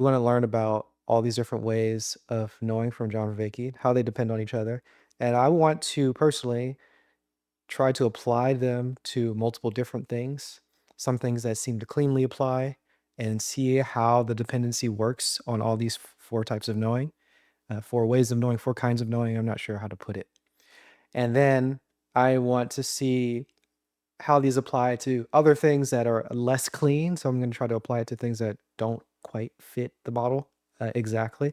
We want to learn about all these different ways of knowing from John Vervaeke, how they depend on each other. And I want to personally try to apply them to multiple different things, some things that seem to cleanly apply, and see how the dependency works on all these four types of knowing, four ways of knowing, four kinds of knowing. I'm not sure how to put it. And then I want to see how these apply to other things that are less clean. So I'm going to try to apply it to things that don't quite fit the model exactly,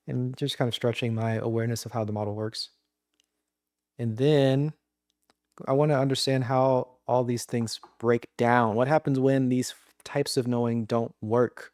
and just kind of stretching my awareness of how the model works. And then I want to understand how all these things break down. What happens when these types of knowing don't work?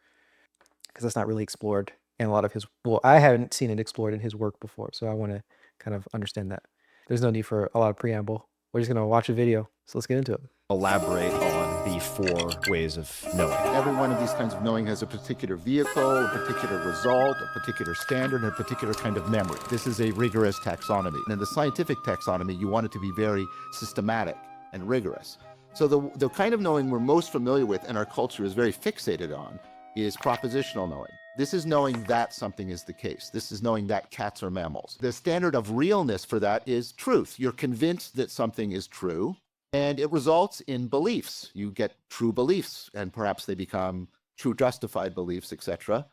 Because that's not really explored in a lot of his, well, I haven't seen it explored in his work before. So I want to kind of understand that. There's no need for a lot of preamble. We're just going to watch a video. So let's get into it. Elaborate on the four ways of knowing. Every one of these kinds of knowing has a particular vehicle, a particular result, a particular standard, and a particular kind of memory. This is a rigorous taxonomy. And in the scientific taxonomy, you want it to be very systematic and rigorous. So the kind of knowing we're most familiar with and our culture is very fixated on is propositional knowing. This is knowing that something is the case. This is knowing that cats are mammals. The standard of realness for that is truth. You're convinced that something is true, and it results in beliefs. You get true beliefs, and perhaps they become true justified beliefs, etc.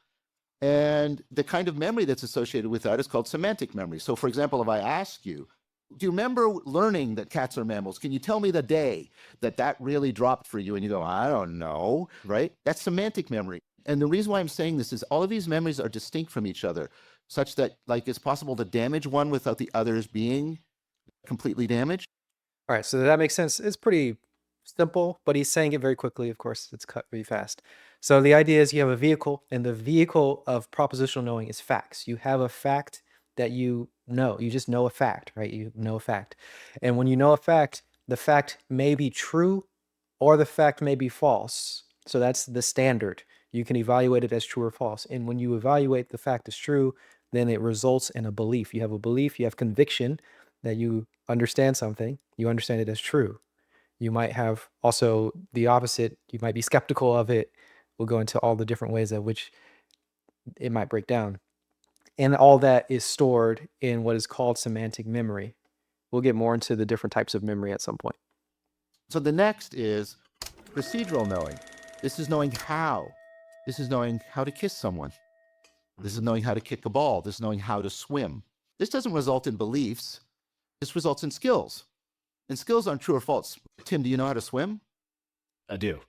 And the kind of memory that's associated with that is called semantic memory. So for example, if I ask you, do you remember learning that cats are mammals? Can you tell me the day that really dropped for you? And you go, I don't know, right? That's semantic memory. And the reason why I'm saying this is all of these memories are distinct from each other, such that like it's possible to damage one without the others being completely damaged. All right, so that makes sense. It's pretty simple, but he's saying it very quickly. Of course, it's cut really fast. So the idea is you have a vehicle, and the vehicle of propositional knowing is facts. You have a fact that you know. You just know a fact, right? You know a fact. And when you know a fact, the fact may be true or the fact may be false. So that's the standard. You can evaluate it as true or false. And when you evaluate the fact as true, then it results in a belief. You have a belief, you have conviction that you understand something, you understand it as true. You might have also the opposite. You might be skeptical of it. We'll go into all the different ways of which it might break down. And all that is stored in what is called semantic memory. We'll get more into the different types of memory at some point. So the next is procedural knowing. This is knowing how. This is knowing how to kiss someone. This is knowing how to kick a ball. This is knowing how to swim. This doesn't result in beliefs. This results in skills. And skills aren't true or false. Tim, do you know how to swim? I do.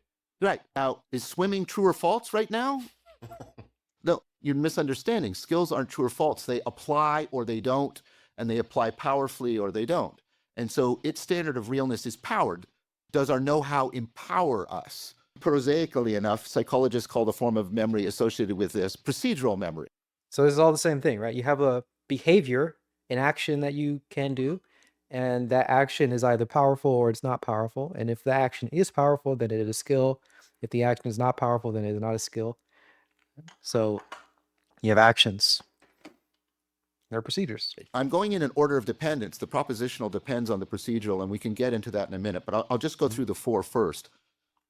Right. Now, is swimming true or false right now? No, you're misunderstanding. Skills aren't true or false. They apply or they don't, and they apply powerfully or they don't. And so its standard of realness is powered. Does our know-how empower us? Prosaically enough, psychologists call the form of memory associated with this procedural memory. So this is all the same thing, right? You have a behavior, an action that you can do, and that action is either powerful or it's not powerful. And if the action is powerful, then it is a skill. If the action is not powerful, then it is not a skill. So you have actions. There are procedures. I'm going in an order of dependence. The propositional depends on the procedural, and we can get into that in a minute, but I'll just go through the four first.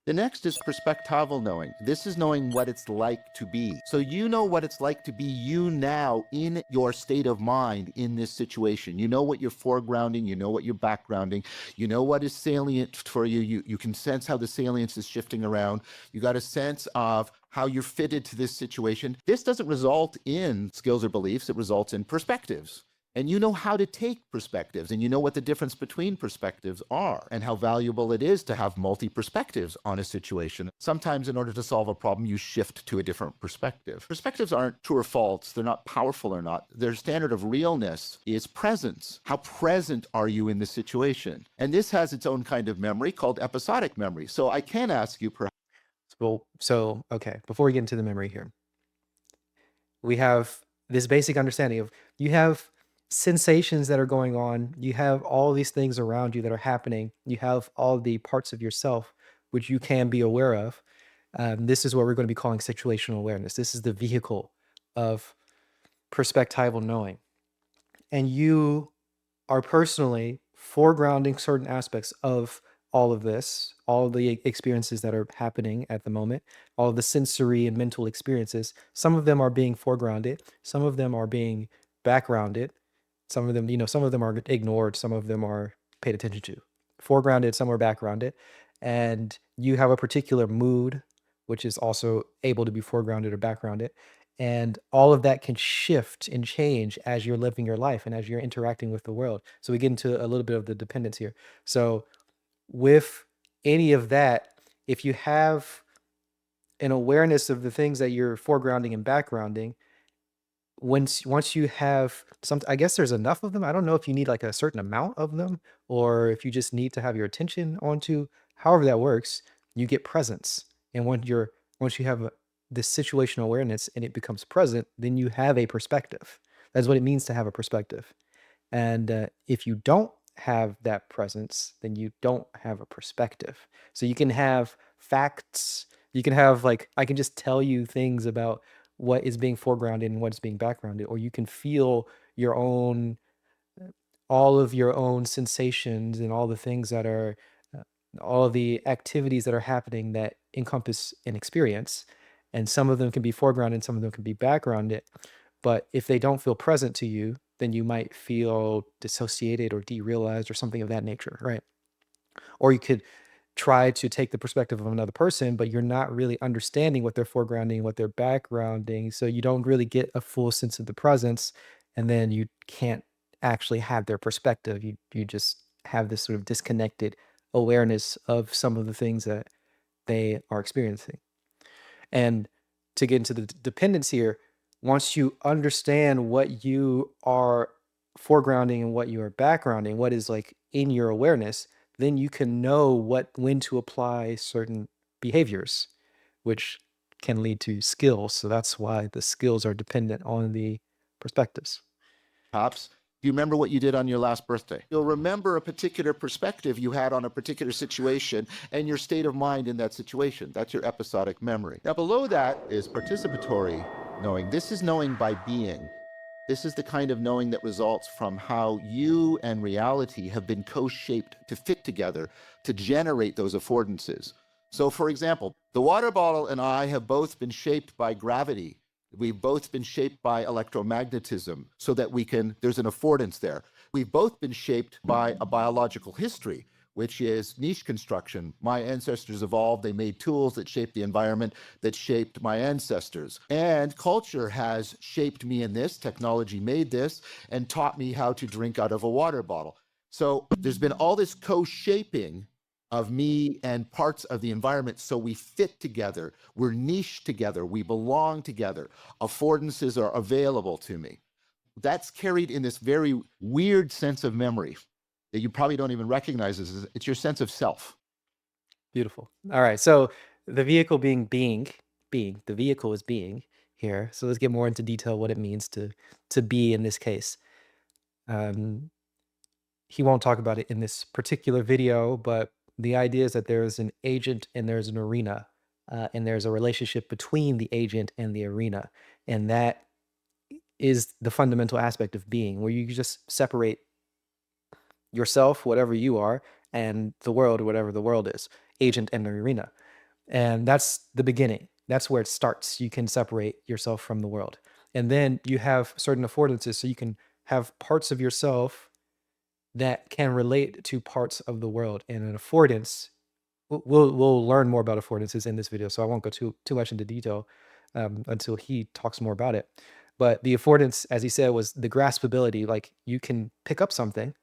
The next is perspectival knowing. This is knowing what it's like to be. So you know what it's like to be you now in your state of mind in this situation. You know what you're foregrounding, you know what you're backgrounding, you know what is salient for you. You can sense how the salience is shifting around. You got a sense of how you're fitted to this situation. This doesn't result in skills or beliefs, it results in perspectives. And you know how to take perspectives, and you know what the difference between perspectives are, and how valuable it is to have multi-perspectives on a situation. Sometimes in order to solve a problem, you shift to a different perspective. Perspectives aren't true or false. They're not powerful or not. Their standard of realness is presence. How present are you in the situation? And this has its own kind of memory called episodic memory. So I can ask you perhaps. So, okay, before we get into the memory here, we have this basic understanding of you have sensations that are going on. You have all these things around you that are happening. You have all the parts of yourself which you can be aware of. This is what we're going to be calling situational awareness. This is the vehicle of perspectival knowing. And you are personally foregrounding certain aspects of all of this, all the experiences that are happening at the moment, all the sensory and mental experiences. Some of them are being foregrounded, some of them are being backgrounded, some of them, some of them are ignored, some of them are paid attention to. Foregrounded, some are backgrounded, and you have a particular mood, which is also able to be foregrounded or backgrounded. And all of that can shift and change as you're living your life and as you're interacting with the world. So we get into a little bit of the dependence here. So with any of that, if you have an awareness of the things that you're foregrounding and backgrounding, once you have some, I guess there's enough of them. I don't know if you need like a certain amount of them or if you just need to have your attention onto, however that works, you get presence. And once you have this situational awareness and it becomes present, then you have a perspective. That's what it means to have a perspective. And if you don't have that presence, then you don't have a perspective. So you can have facts, you can have like, I can just tell you things about what is being foregrounded and what's being backgrounded, or you can feel your own, all of your own sensations and all the things that are, uh, all of the activities that are happening that encompass an experience. And some of them can be foregrounded, some of them can be backgrounded. But if they don't feel present to you, then you might feel dissociated or derealized or something of that nature, right? Or you could try to take the perspective of another person, but you're not really understanding what they're foregrounding, what they're backgrounding. So you don't really get a full sense of the presence. And then you can't actually have their perspective. You just have this sort of disconnected awareness of some of the things that they are experiencing. And to get into the dependence here, once you understand what you are foregrounding and what you are backgrounding, what is like in your awareness, then you can know when to apply certain behaviors, which can lead to skills. So that's why the skills are dependent on the perspectives. Pops, do you remember what you did on your last birthday? You'll remember a particular perspective you had on a particular situation and your state of mind in that situation. That's your episodic memory. Now, below that is participatory knowing. This is knowing by being. This is the kind of knowing that results from how you and reality have been co-shaped to fit together to generate those affordances. So, for example, the water bottle and I have both been shaped by gravity. We've both been shaped by electromagnetism so that there's an affordance there. We've both been shaped by a biological history, which is niche construction. My ancestors evolved, they made tools that shaped the environment that shaped my ancestors. And culture has shaped me in this, technology made this, and taught me how to drink out of a water bottle. So there's been all this co-shaping of me and parts of the environment so we fit together, we're niche together, we belong together, affordances are available to me. That's carried in this very weird sense of memory that you probably don't even recognize as it's your sense of self. Beautiful. All right. So the vehicle being, the vehicle is being here. So let's get more into detail what it means to be in this case. Um, he won't talk about it in this particular video, but the idea is that there's an agent and there's an arena, and there's a relationship between the agent and the arena, and that is the fundamental aspect of being, where you just separate yourself, whatever you are, and the world, whatever the world is, agent and the arena. And that's the beginning. That's where it starts. You can separate yourself from the world. And then you have certain affordances. So you can have parts of yourself that can relate to parts of the world. And an affordance, we'll learn more about affordances in this video. So I won't go too much into detail until he talks more about it. But the affordance, as he said, was the graspability. Like you can pick up something,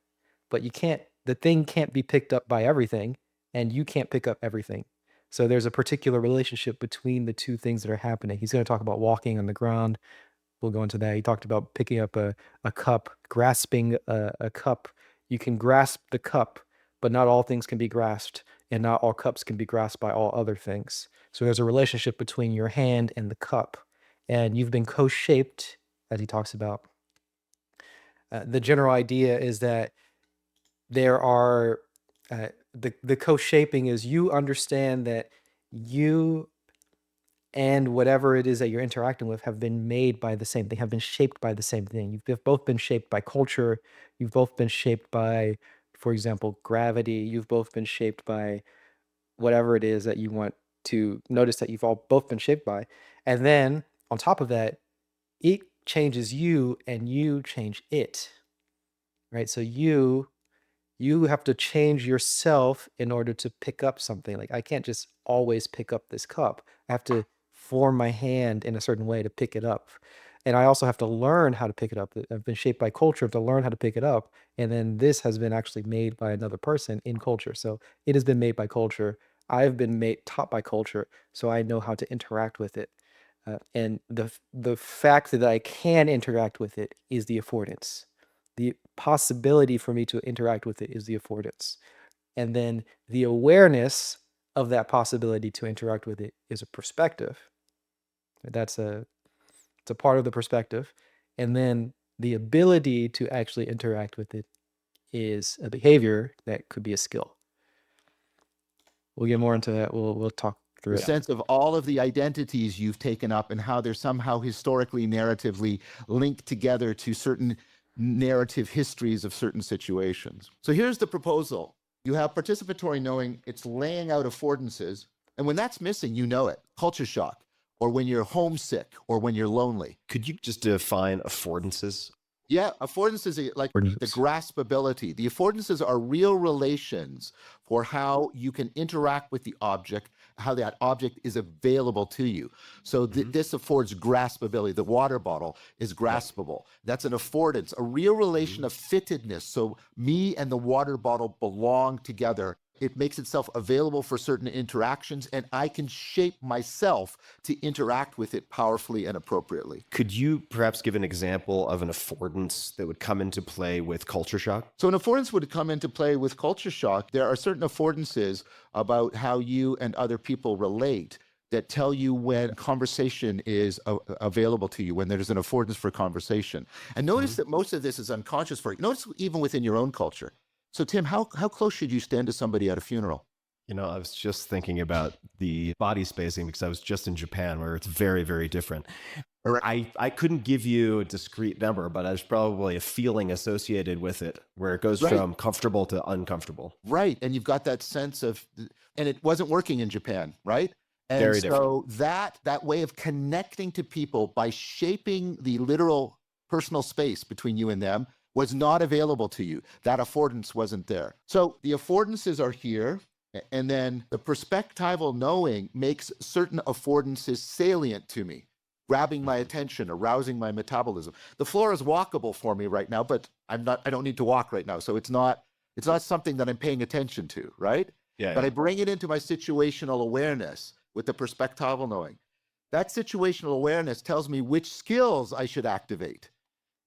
but the thing can't be picked up by everything, and you can't pick up everything. So there's a particular relationship between the two things that are happening. He's going to talk about walking on the ground. We'll go into that. He talked about picking up a cup, grasping a cup. You can grasp the cup, but not all things can be grasped, and not all cups can be grasped by all other things. So there's a relationship between your hand and the cup, and you've been co-shaped, as he talks about. The general idea is that there are the co-shaping is you understand that you and whatever it is that you're interacting with have been made by the same thing, have been shaped by the same thing. You've both been shaped by culture. You've both been shaped by, for example, gravity. You've both been shaped by whatever it is that you want to notice that you've all both been shaped by. And then on top of that, it changes you and you change it, right? So you have to change yourself in order to pick up something. Like I can't just always pick up this cup. I have to form my hand in a certain way to pick it up. And I also have to learn how to pick it up. I've been shaped by culture to learn how to pick it up. And then this has been actually made by another person in culture. So it has been made by culture. I've been taught by culture, so I know how to interact with it. And the fact that I can interact with it is the affordance. The possibility for me to interact with it is the affordance. And then the awareness of that possibility to interact with it is a perspective. It's a part of the perspective. And then the ability to actually interact with it is a behavior that could be a skill. We'll get more into that. We'll talk through The it. sense of all of the identities you've taken up and how they're somehow historically, narratively linked together to certain narrative histories of certain situations. So here's the proposal. You have participatory knowing, it's laying out affordances. And when that's missing, you know it. Culture shock, or when you're homesick, or when you're lonely. Could you just define affordances? Yeah, affordances are like the graspability. The affordances are real relations for how you can interact with the object, how that object is available to you. So this affords graspability. The water bottle is graspable. That's an affordance, a real relation of fittedness. So me and the water bottle belong together. It makes itself available for certain interactions, and I can shape myself to interact with it powerfully and appropriately. Could you perhaps give an example of an affordance that would come into play with culture shock? So an affordance would come into play with culture shock. There are certain affordances about how you and other people relate that tell you when conversation is available to you, when there's an affordance for conversation. And notice that most of this is unconscious for you. Notice even within your own culture. So Tim, how close should you stand to somebody at a funeral? You know, I was just thinking about the body spacing because I was just in Japan where it's very, very different. I couldn't give you a discrete number, but there's probably a feeling associated with it where it goes from comfortable to uncomfortable. Right. And you've got that sense of, and it wasn't working in Japan, right? And Very so that way of connecting to people by shaping the literal personal space between you and them was not available to you. That affordance wasn't there. So the affordances are here. And then the perspectival knowing makes certain affordances salient to me, grabbing my attention, arousing my metabolism. The floor is walkable for me right now, but I don't need to walk right now. So it's not something that I'm paying attention to, right? Yeah. But I bring it into my situational awareness with the perspectival knowing. That situational awareness tells me which skills I should activate,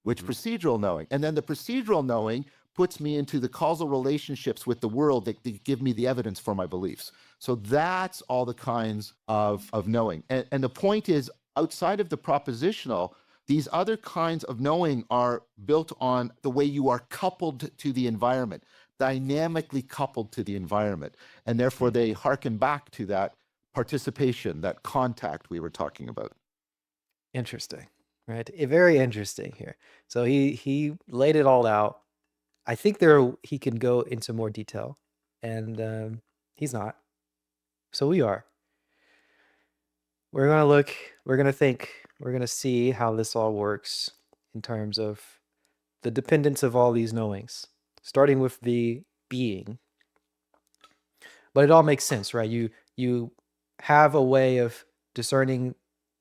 which procedural knowing. And then the procedural knowing puts me into the causal relationships with the world that give me the evidence for my beliefs. So that's all the kinds of knowing. And the point is, outside of the propositional, these other kinds of knowing are built on the way you are coupled to the environment, dynamically coupled to the environment. And therefore, they hearken back to that participation, that contact we were talking about. Interesting, right? Very interesting here. So he laid it all out. I think he can go into more detail, and he's not. So we are. We're gonna look. We're gonna think. We're gonna see how this all works in terms of the dependence of all these knowings, starting with the being. But it all makes sense, right? You have a way of discerning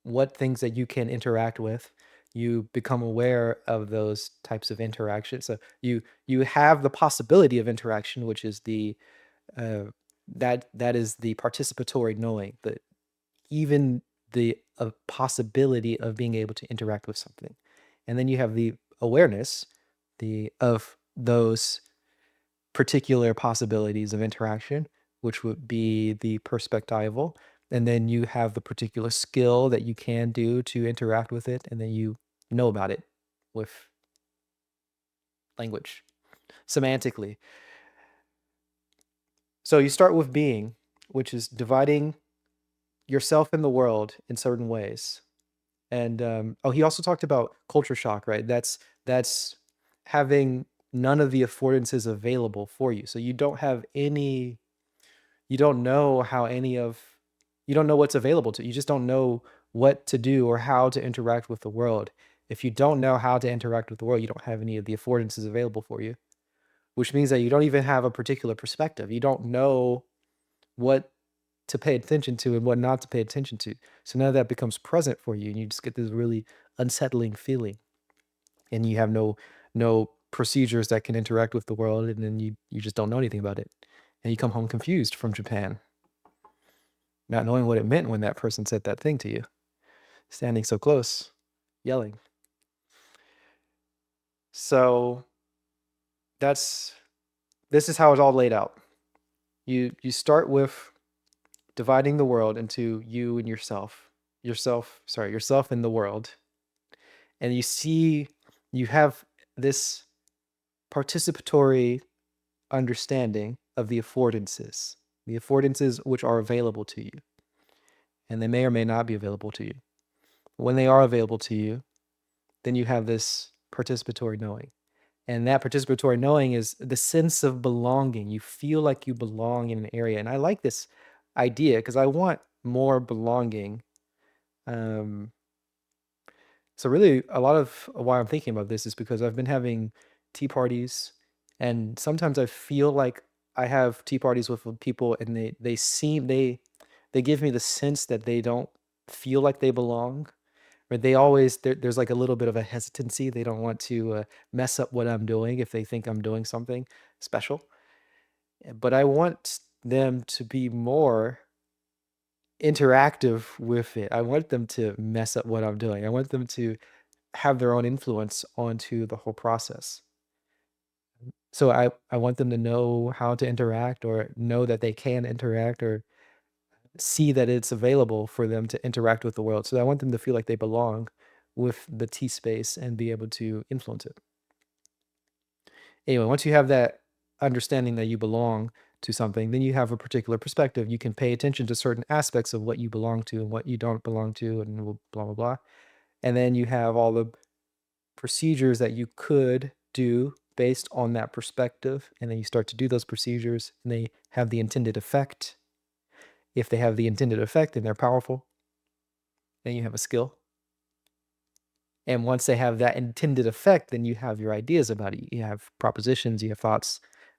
what things that you can interact with. You become aware of those types of interactions. So you have the possibility of interaction, which is that is the participatory knowing, that even the possibility of being able to interact with something. And then you have the awareness of those particular possibilities of interaction, which would be the perspectival. And then you have the particular skill that you can do to interact with it, and then you know about it with language, semantically. So you start with being, which is dividing yourself in the world in certain ways. And he also talked about culture shock, right? That's having none of the affordances available for you. So you don't have any you don't know how you don't know what's available to you. You just don't know what to do or how to interact with the world. If you don't know how to interact with the world, you don't have any of the affordances available for you, which means that you don't even have a particular perspective. You don't know what to pay attention to and what not to pay attention to. So none of that becomes present for you, and you just get this really unsettling feeling, and you have no procedures that can interact with the world, and then you just don't know anything about it, and you come home confused from Japan, not knowing what it meant when that person said that thing to you, standing so close, yelling. So that's this is how it's all laid out. You start with dividing the world into you and yourself and the world, and you have this participatory understanding of the affordances which are available to you, and they may or may not be available to you. When they are available to you, then you have this participatory knowing. And that participatory knowing is the sense of belonging. You feel like you belong in an area. And I like this idea because I want more belonging. Um, so really, a lot of why I'm thinking about this is because I've been having tea parties, and sometimes I feel like I have tea parties with people, and they give me the sense that they don't feel like they belong, or there's like a little bit of a hesitancy. They don't want to mess up what I'm doing if they think I'm doing something special. But I want them to be more interactive with it. I want them to mess up what I'm doing. I want them to have their own influence onto the whole process. So I want them to know how to interact, or know that they can interact, or see that it's available for them to interact with the world. So I want them to feel like they belong with the T space and be able to influence it. Anyway, once you have that understanding that you belong to something, then you have a particular perspective. You can pay attention to certain aspects of what you belong to and what you don't belong to, and blah, blah, blah. And then you have all the procedures that you could do based on that perspective. And then you start to do those procedures, and they have the intended effect. If they have the intended effect and they're powerful, then you have a skill. And once they have that intended effect, then you have your ideas about it. You have propositions, you have thoughts.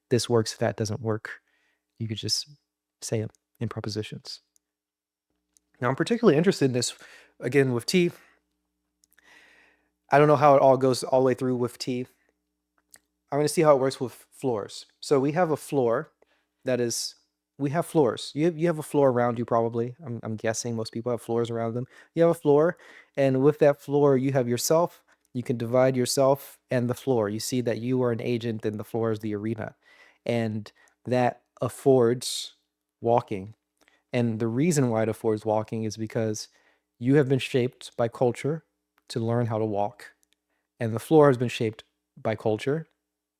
This works, that doesn't work. You could just say them in propositions. Now, I'm particularly interested in this, again, with tea. I don't know how it all goes all the way through with tea. I'm going to see how it works with floors. So we have a floor that is, we have floors. You have a floor around you, probably. I'm guessing most people have floors around them. You have a floor, and with that floor, you have yourself. You can divide yourself and the floor. You see that you are an agent, and the floor is the arena. And that affords walking. And the reason why it affords walking is because you have been shaped by culture to learn how to walk, and the floor has been shaped by culture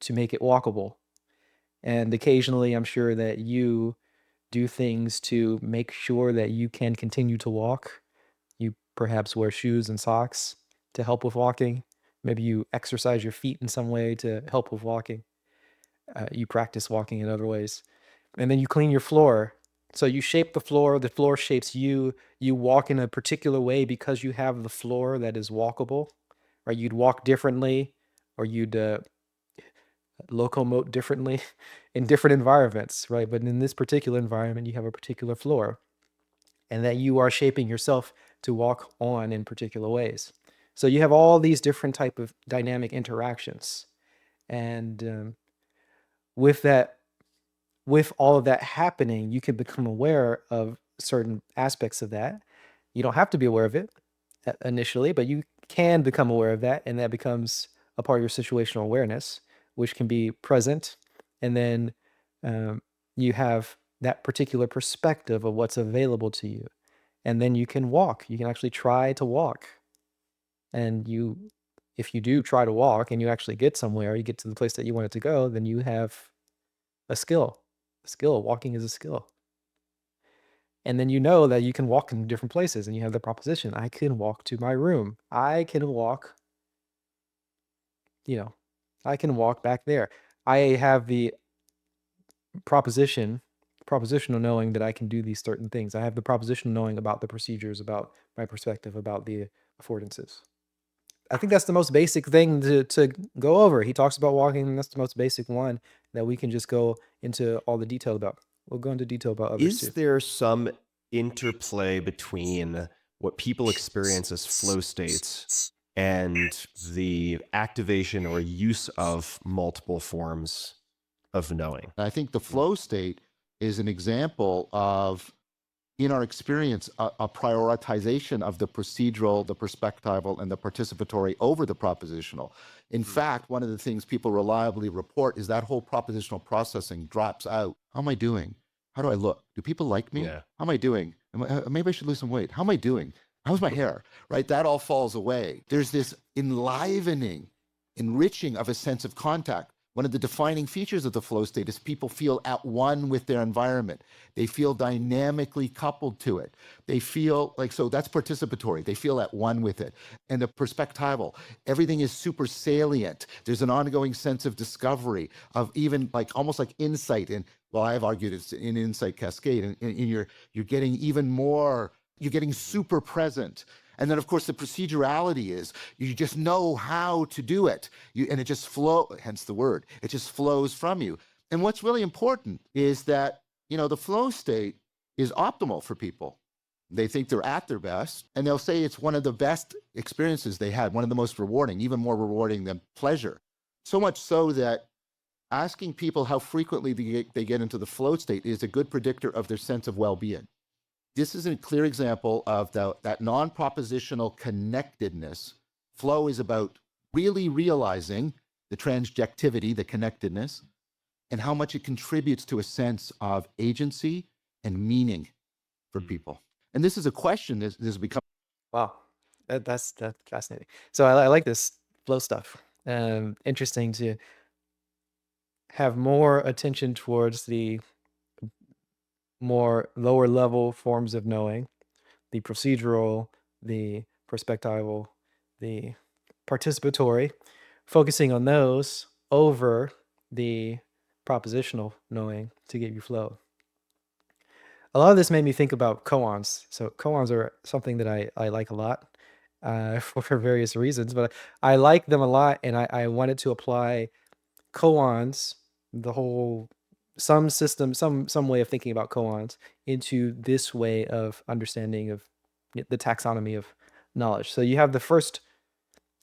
to make it walkable. And occasionally, I'm sure that you do things to make sure that you can continue to walk. You perhaps wear shoes and socks to help with walking. Maybe you exercise your feet in some way to help with walking. You practice walking in other ways. And then you clean your floor. So you shape the floor shapes you. You walk in a particular way because you have the floor that is walkable, or you'd walk differently, or you'd locomote differently in different environments, right? But in this particular environment, you have a particular floor, and that you are shaping yourself to walk on in particular ways. So you have all these different type of dynamic interactions, and with that, with all of that happening, you can become aware of certain aspects of that. You don't have to be aware of it initially, but you can become aware of that, and that becomes a part of your situational awareness, which can be present. And then you have that particular perspective of what's available to you. And then you can walk. You can actually try to walk. And if you do try to walk and you actually get somewhere, you get to the place that you wanted to go, then you have a skill. A skill. Walking is a skill. And then you know that you can walk in different places, and you have the proposition, I can walk to my room. I can walk, I can walk back there. I have the proposition, propositional knowing that I can do these certain things. I have the propositional knowing about the procedures, about my perspective, about the affordances. I think that's the most basic thing to go over. He talks about walking, and that's the most basic one that we can just go into all the detail about. We'll go into detail about others Is too. there some interplay between what people experience as flow states and the activation or use of multiple forms of knowing? I think the flow state is an example of, in our experience, a prioritization of the procedural, the perspectival, and the participatory over the propositional. In fact, one of the things people reliably report is that whole propositional processing drops out. How am I doing? How do I look? Do people like me? Yeah. How am I doing? Maybe I should lose some weight. How am I doing? How's my hair? Right? That all falls away. There's this enlivening, enriching of a sense of contact. One of the defining features of the flow state is people feel at one with their environment. They feel dynamically coupled to it. They feel like, so that's participatory. They feel at one with it. And the perspectival, everything is super salient. There's an ongoing sense of discovery, of even like almost like insight. And well, I've argued it's an insight cascade. And you're getting even more, you're getting super present. And then, of course, the procedurality is you just know how to do it. And it just flows, hence the word, it just flows from you. And what's really important is that, the flow state is optimal for people. They think they're at their best, and they'll say it's one of the best experiences they had, one of the most rewarding, even more rewarding than pleasure. So much so that asking people how frequently they get into the flow state is a good predictor of their sense of well-being. This is a clear example of that non-propositional connectedness. Flow is about really realizing the transjectivity, the connectedness, and how much it contributes to a sense of agency and meaning for people. And this is a question that has become. Wow, that's fascinating. So I like this flow stuff. Interesting to have more attention towards the more lower level forms of knowing, the procedural, the perspectival, the participatory, focusing on those over the propositional knowing to get you flow. A lot of this made me think about koans. So koans are something that I like a lot for various reasons, but I like them a lot, and I wanted to apply koans, the whole some system, some way of thinking about koans into this way of understanding of the taxonomy of knowledge. So you have the first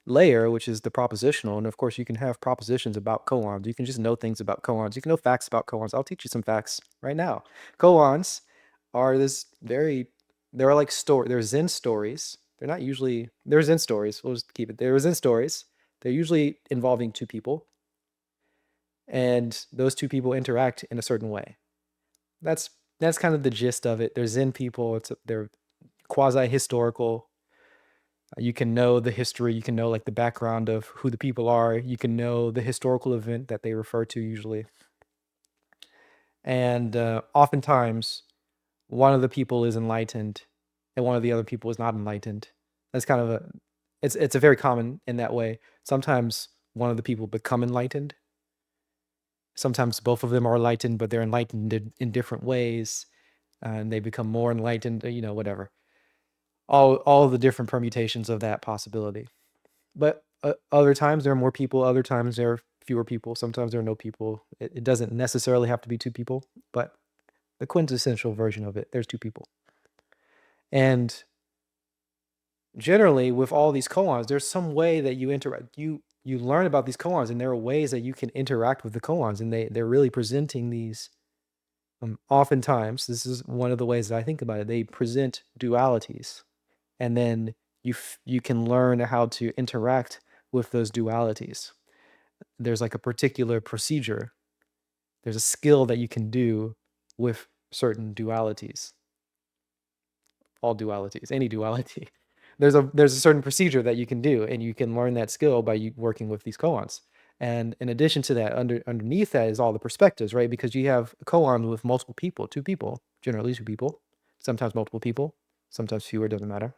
layer, which is the propositional, and of course you can have propositions about koans. You can just know things about koans. You can know facts about koans. I'll teach you some facts right now. Koans are they're like they're Zen stories. They're Zen stories. We'll just keep it. They're Zen stories. They're usually involving two people, and those two people interact in a certain way. That's kind of the gist of it. They're Zen people. They're quasi-historical. You can know the history. You can know like the background of who the people are. You can know the historical event that they refer to usually. And oftentimes, one of the people is enlightened, and one of the other people is not enlightened. That's kind of it's a very common in that way. Sometimes one of the people become enlightened. Sometimes both of them are enlightened, but they're enlightened in different ways, and they become more enlightened. Whatever. All the different permutations of that possibility. But other times there are more people. Other times there are fewer people. Sometimes there are no people. It doesn't necessarily have to be two people, but the quintessential version of it, there's two people. And generally, with all these koans, there's some way that you interact. You learn about these koans, and there are ways that you can interact with the koans, and they're really presenting these. Oftentimes, this is one of the ways that I think about it. They present dualities, and then you can learn how to interact with those dualities. There's like a particular procedure. There's a skill that you can do with certain dualities. All dualities, any duality. There's a certain procedure that you can do, and you can learn that skill by working with these koans. And in addition to that, underneath that is all the perspectives, right? Because you have a koan with multiple people, two people, generally two people, sometimes multiple people, sometimes fewer, doesn't matter.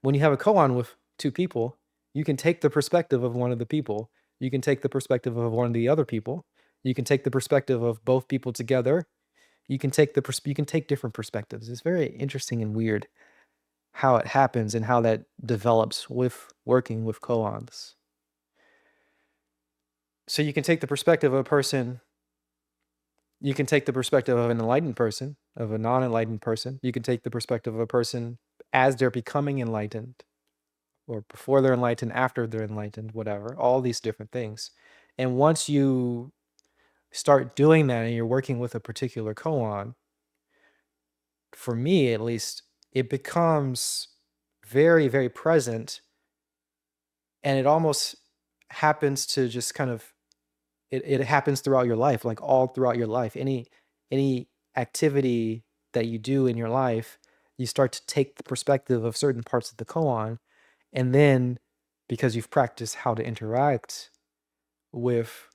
When you have a koan with two people, you can take the perspective of one of the people. You can take the perspective of one of the other people. You can take the perspective of both people together. you can take different perspectives. It's very interesting and weird how it happens and how that develops with working with koans. So you can take the perspective of a person, you can take the perspective of an enlightened person, of a non-enlightened person. You can take the perspective of a person as they're becoming enlightened, or before they're enlightened, after they're enlightened, whatever, all these different things. And once you start doing that and you're working with a particular koan, for me at least, it becomes very, very present, and it almost happens to just kind of it happens throughout your life, like all throughout your life. Any activity that you do in your life, you start to take the perspective of certain parts of the koan, and then because you've practiced how to interact with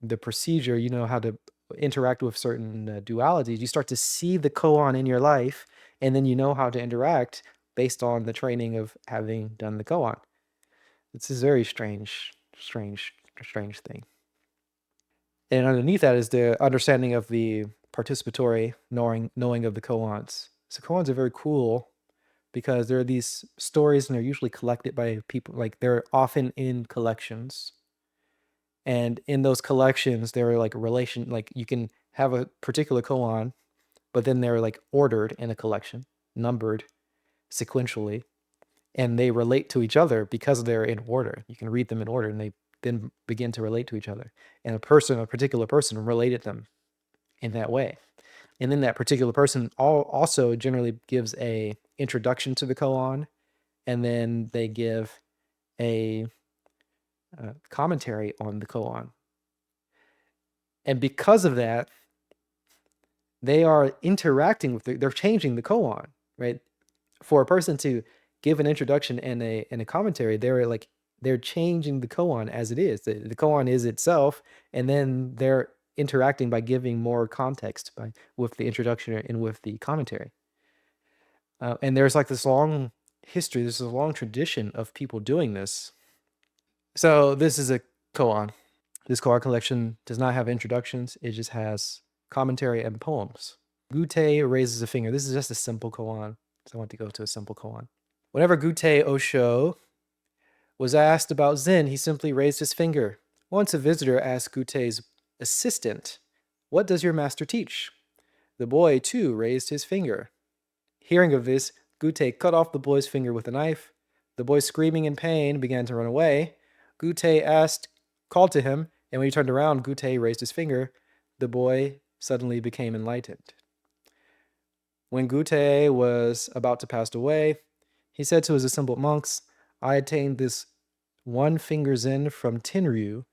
the procedure, you know how to interact with certain dualities, you start to see the koan in your life, and then you know how to interact based on the training of having done the koan. It's a very strange thing. And underneath that is the understanding of the participatory knowing of the koans. So koans are very cool because there are these stories, and they're usually collected by people, like they're often in collections. And in those collections, there are like like you can have a particular koan, but then they're like ordered in a collection, numbered sequentially, and they relate to each other because they're in order. You can read them in order, and they then begin to relate to each other. And a particular person related them in that way. And then that particular person also generally gives a introduction to the koan, and then they give a commentary on the koan. And because of that, they are interacting with they're changing the koan, right? For a person to give an introduction and a commentary, they're changing the koan as it is. The koan is itself, and then they're interacting by giving more context with the introduction and with the commentary. And there's like this long history, there's a long tradition of people doing this. So this is a koan. This koan collection does not have introductions, it just has commentary and poems. Gutei raises a finger. This is just a simple koan, so I want to go to a simple koan. Whenever Gutei Osho was asked about Zen, he simply raised his finger. Once a visitor asked Gutei's assistant, "What does your master teach?" The boy, too, raised his finger. Hearing of this, Gutei cut off the boy's finger with a knife. The boy, screaming in pain, began to run away. Gutei called to him, and when he turned around, Gutei raised his finger. The boy suddenly became enlightened. When Gutei was about to pass away, he said to his assembled monks, "I attained this one finger Zen from Tenryu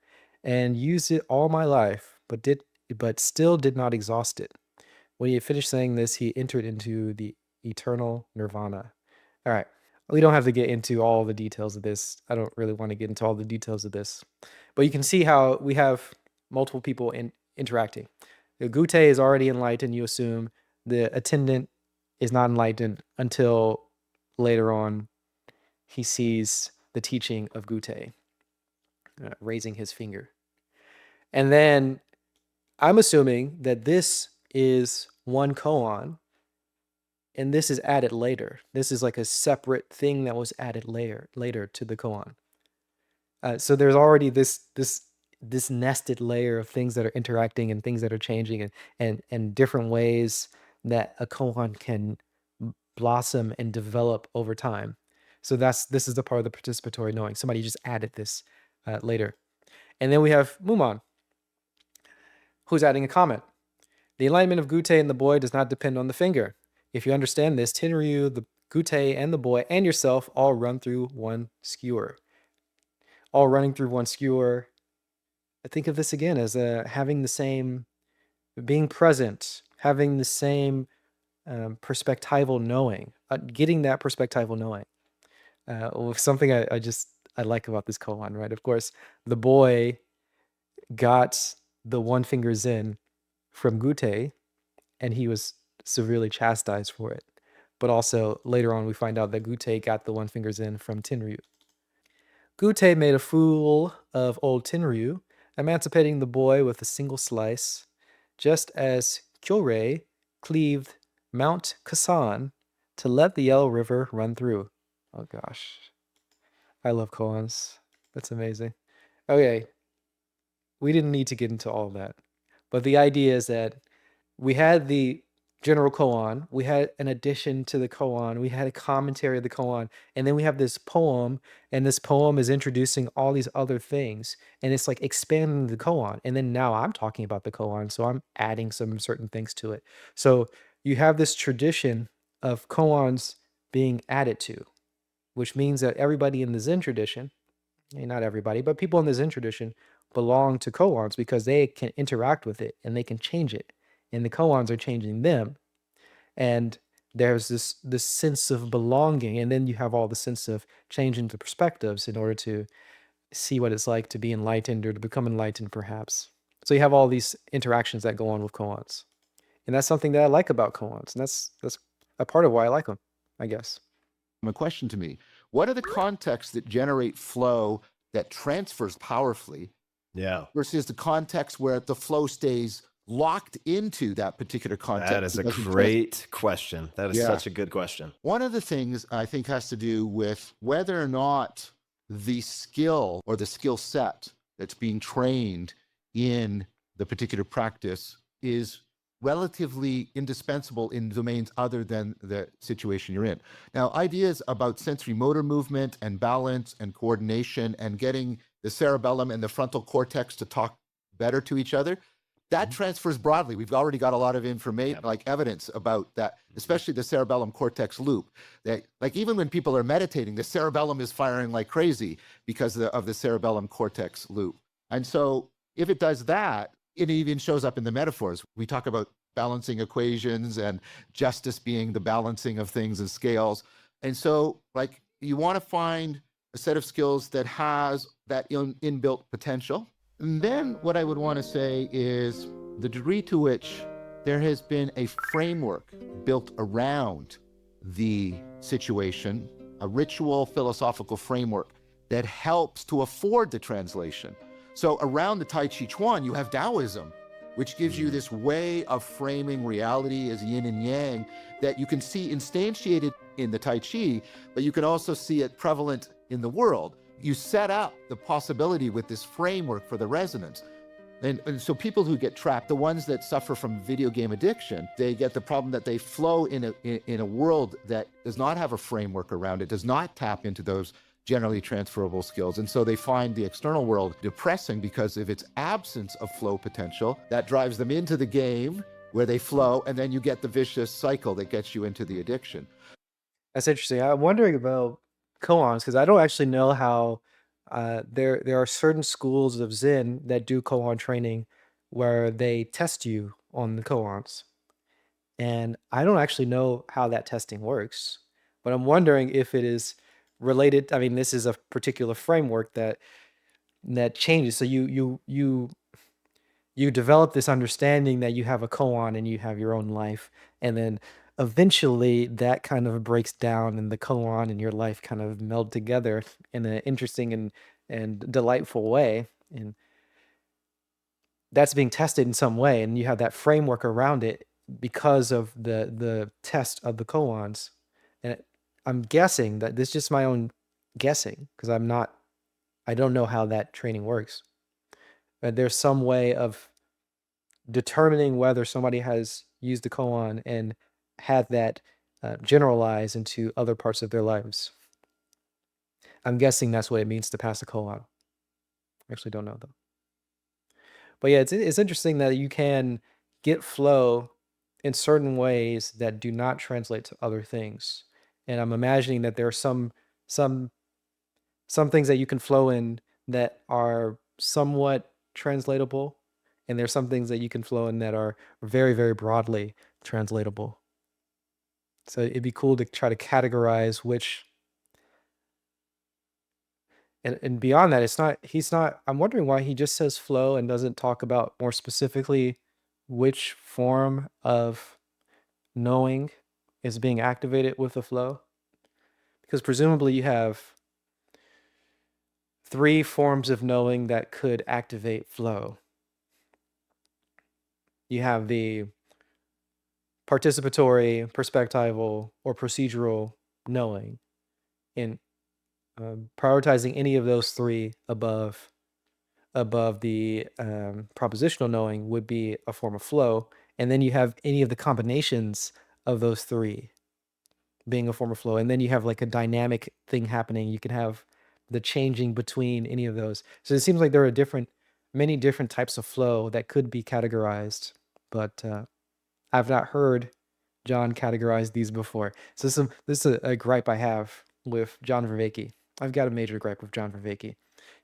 and used it all my life, but still did not exhaust it." When he had finished saying this, he entered into the eternal nirvana. All right. We don't have to get into all the details of this. I don't really want to get into all the details of this. But you can see how we have multiple people interacting. The Gutei is already enlightened, you assume. The attendant is not enlightened until later on he sees the teaching of Gutei, raising his finger. And then I'm assuming that this is one koan, and this is added later. This is like a separate thing that was added later to the koan. So there's already this nested layer of things that are interacting and things that are changing, and different ways that a koan can blossom and develop over time. So this is the part of the participatory knowing. Somebody just added this later. And then we have Mumon, who's adding a comment. The enlightenment of Gutei and the boy does not depend on the finger. If you understand this, Tenryu, the Gutei, and the boy, and yourself all run through one skewer. All running through one skewer. I think of this again as having the same, being present, having the same perspectival knowing, getting that perspectival knowing. Something I like about this koan, right? Of course, the boy got the one finger Zen from Gutei, and he was severely chastised for it. But also later on, we find out that Gutei got the one finger Zen from Tenryu. Gutei made a fool of old Tenryu, emancipating the boy with a single slice, just as Kyorei cleaved Mount Kasan to let the Yellow River run through. Oh gosh. I love koans. That's amazing. Okay, we didn't need to get into all of that. But the idea is that we had the general koan, we had an addition to the koan, we had a commentary of the koan, and then we have this poem, and this poem is introducing all these other things, and it's like expanding the koan. And then now I'm talking about the koan, so I'm adding some certain things to it. So you have this tradition of koans being added to, which means that everybody in the Zen tradition, not everybody, but people in the Zen tradition belong to koans because they can interact with it and they can change it. And the koans are changing them. And there's this sense of belonging. And then you have all the sense of changing the perspectives in order to see what it's like to be enlightened or to become enlightened, perhaps. So you have all these interactions that go on with koans. And that's something that I like about koans. And that's a part of why I like them, I guess. A question to me: what are the contexts that generate flow that transfers powerfully Yeah. versus the context where the flow stays locked into that particular context? That is a great question. That is such a good question. One of the things I think has to do with whether or not the skill or the skill set that's being trained in the particular practice is relatively indispensable in domains other than the situation you're in. Now, ideas about sensory motor movement and balance and coordination and getting the cerebellum and the frontal cortex to talk better to each other, that transfers broadly. We've already got a lot of information, like evidence about that, especially the cerebellum cortex loop. That, like, even when people are meditating, the cerebellum is firing like crazy because of the cerebellum cortex loop. And so if it does that, it even shows up in the metaphors. We talk about balancing equations and justice being the balancing of things and scales. And so, like, you want to find a set of skills that has that inbuilt potential. And then what I would want to say is the degree to which there has been a framework built around the situation, a ritual philosophical framework that helps to afford the translation. So around the Tai Chi Chuan, you have Taoism, which gives you this way of framing reality as yin and yang that you can see instantiated in the Tai Chi, but you can also see it prevalent in the world. You set up the possibility with this framework for the resonance. And so people who get trapped, the ones that suffer from video game addiction, they get the problem that they flow in a world that does not have a framework around it, does not tap into those generally transferable skills. And so they find the external world depressing because of its absence of flow potential. That drives them into the game where they flow, and then you get the vicious cycle that gets you into the addiction. That's interesting. I'm wondering about koans because I don't actually know how there are certain schools of Zen that do koan training where they test you on the koans. And I don't actually know how that testing works, but I'm wondering if it is related. I mean, this is a particular framework that changes. So you develop this understanding that you have a koan and you have your own life, and then eventually that kind of breaks down and the koan and your life kind of meld together in an interesting and delightful way. And that's being tested in some way, and you have that framework around it because of the test of the koans. And I'm guessing that this is just my own guessing because I don't know how that training works. But there's some way of determining whether somebody has used the koan and had that generalize into other parts of their lives. I'm guessing that's what it means to pass a koan. I actually don't know though. But yeah, it's interesting that you can get flow in certain ways that do not translate to other things. And I'm imagining that there are some some things that you can flow in that are somewhat translatable, and there's some things that you can flow in that are very, very broadly translatable. So it'd be cool to try to categorize which, and beyond that, he's not, I'm wondering why he just says flow and doesn't talk about more specifically which form of knowing is being activated with the flow. Because presumably you have three forms of knowing that could activate flow. You have the participatory, perspectival, or procedural knowing, in prioritizing any of those three above the propositional knowing would be a form of flow. And then you have any of the combinations of those three being a form of flow. And then you have like a dynamic thing happening. You can have the changing between any of those. So it seems like there are many different types of flow that could be categorized, but I've not heard John categorize these before. So this is a gripe I have with John Vervaeke. I've got a major gripe with John Vervaeke.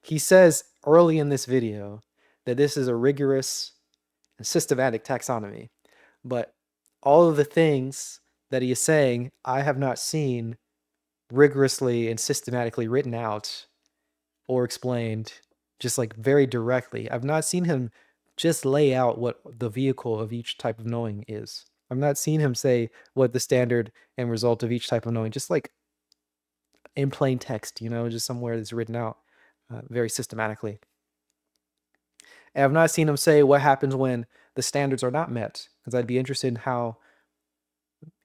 He says early in this video that this is a rigorous and systematic taxonomy, but all of the things that he is saying, I have not seen rigorously and systematically written out or explained just like very directly. I've not seen him just lay out what the vehicle of each type of knowing is. I've not seen him say what the standard and result of each type of knowing, just like in plain text, just somewhere that's written out very systematically. And I've not seen him say what happens when the standards are not met, because I'd be interested in how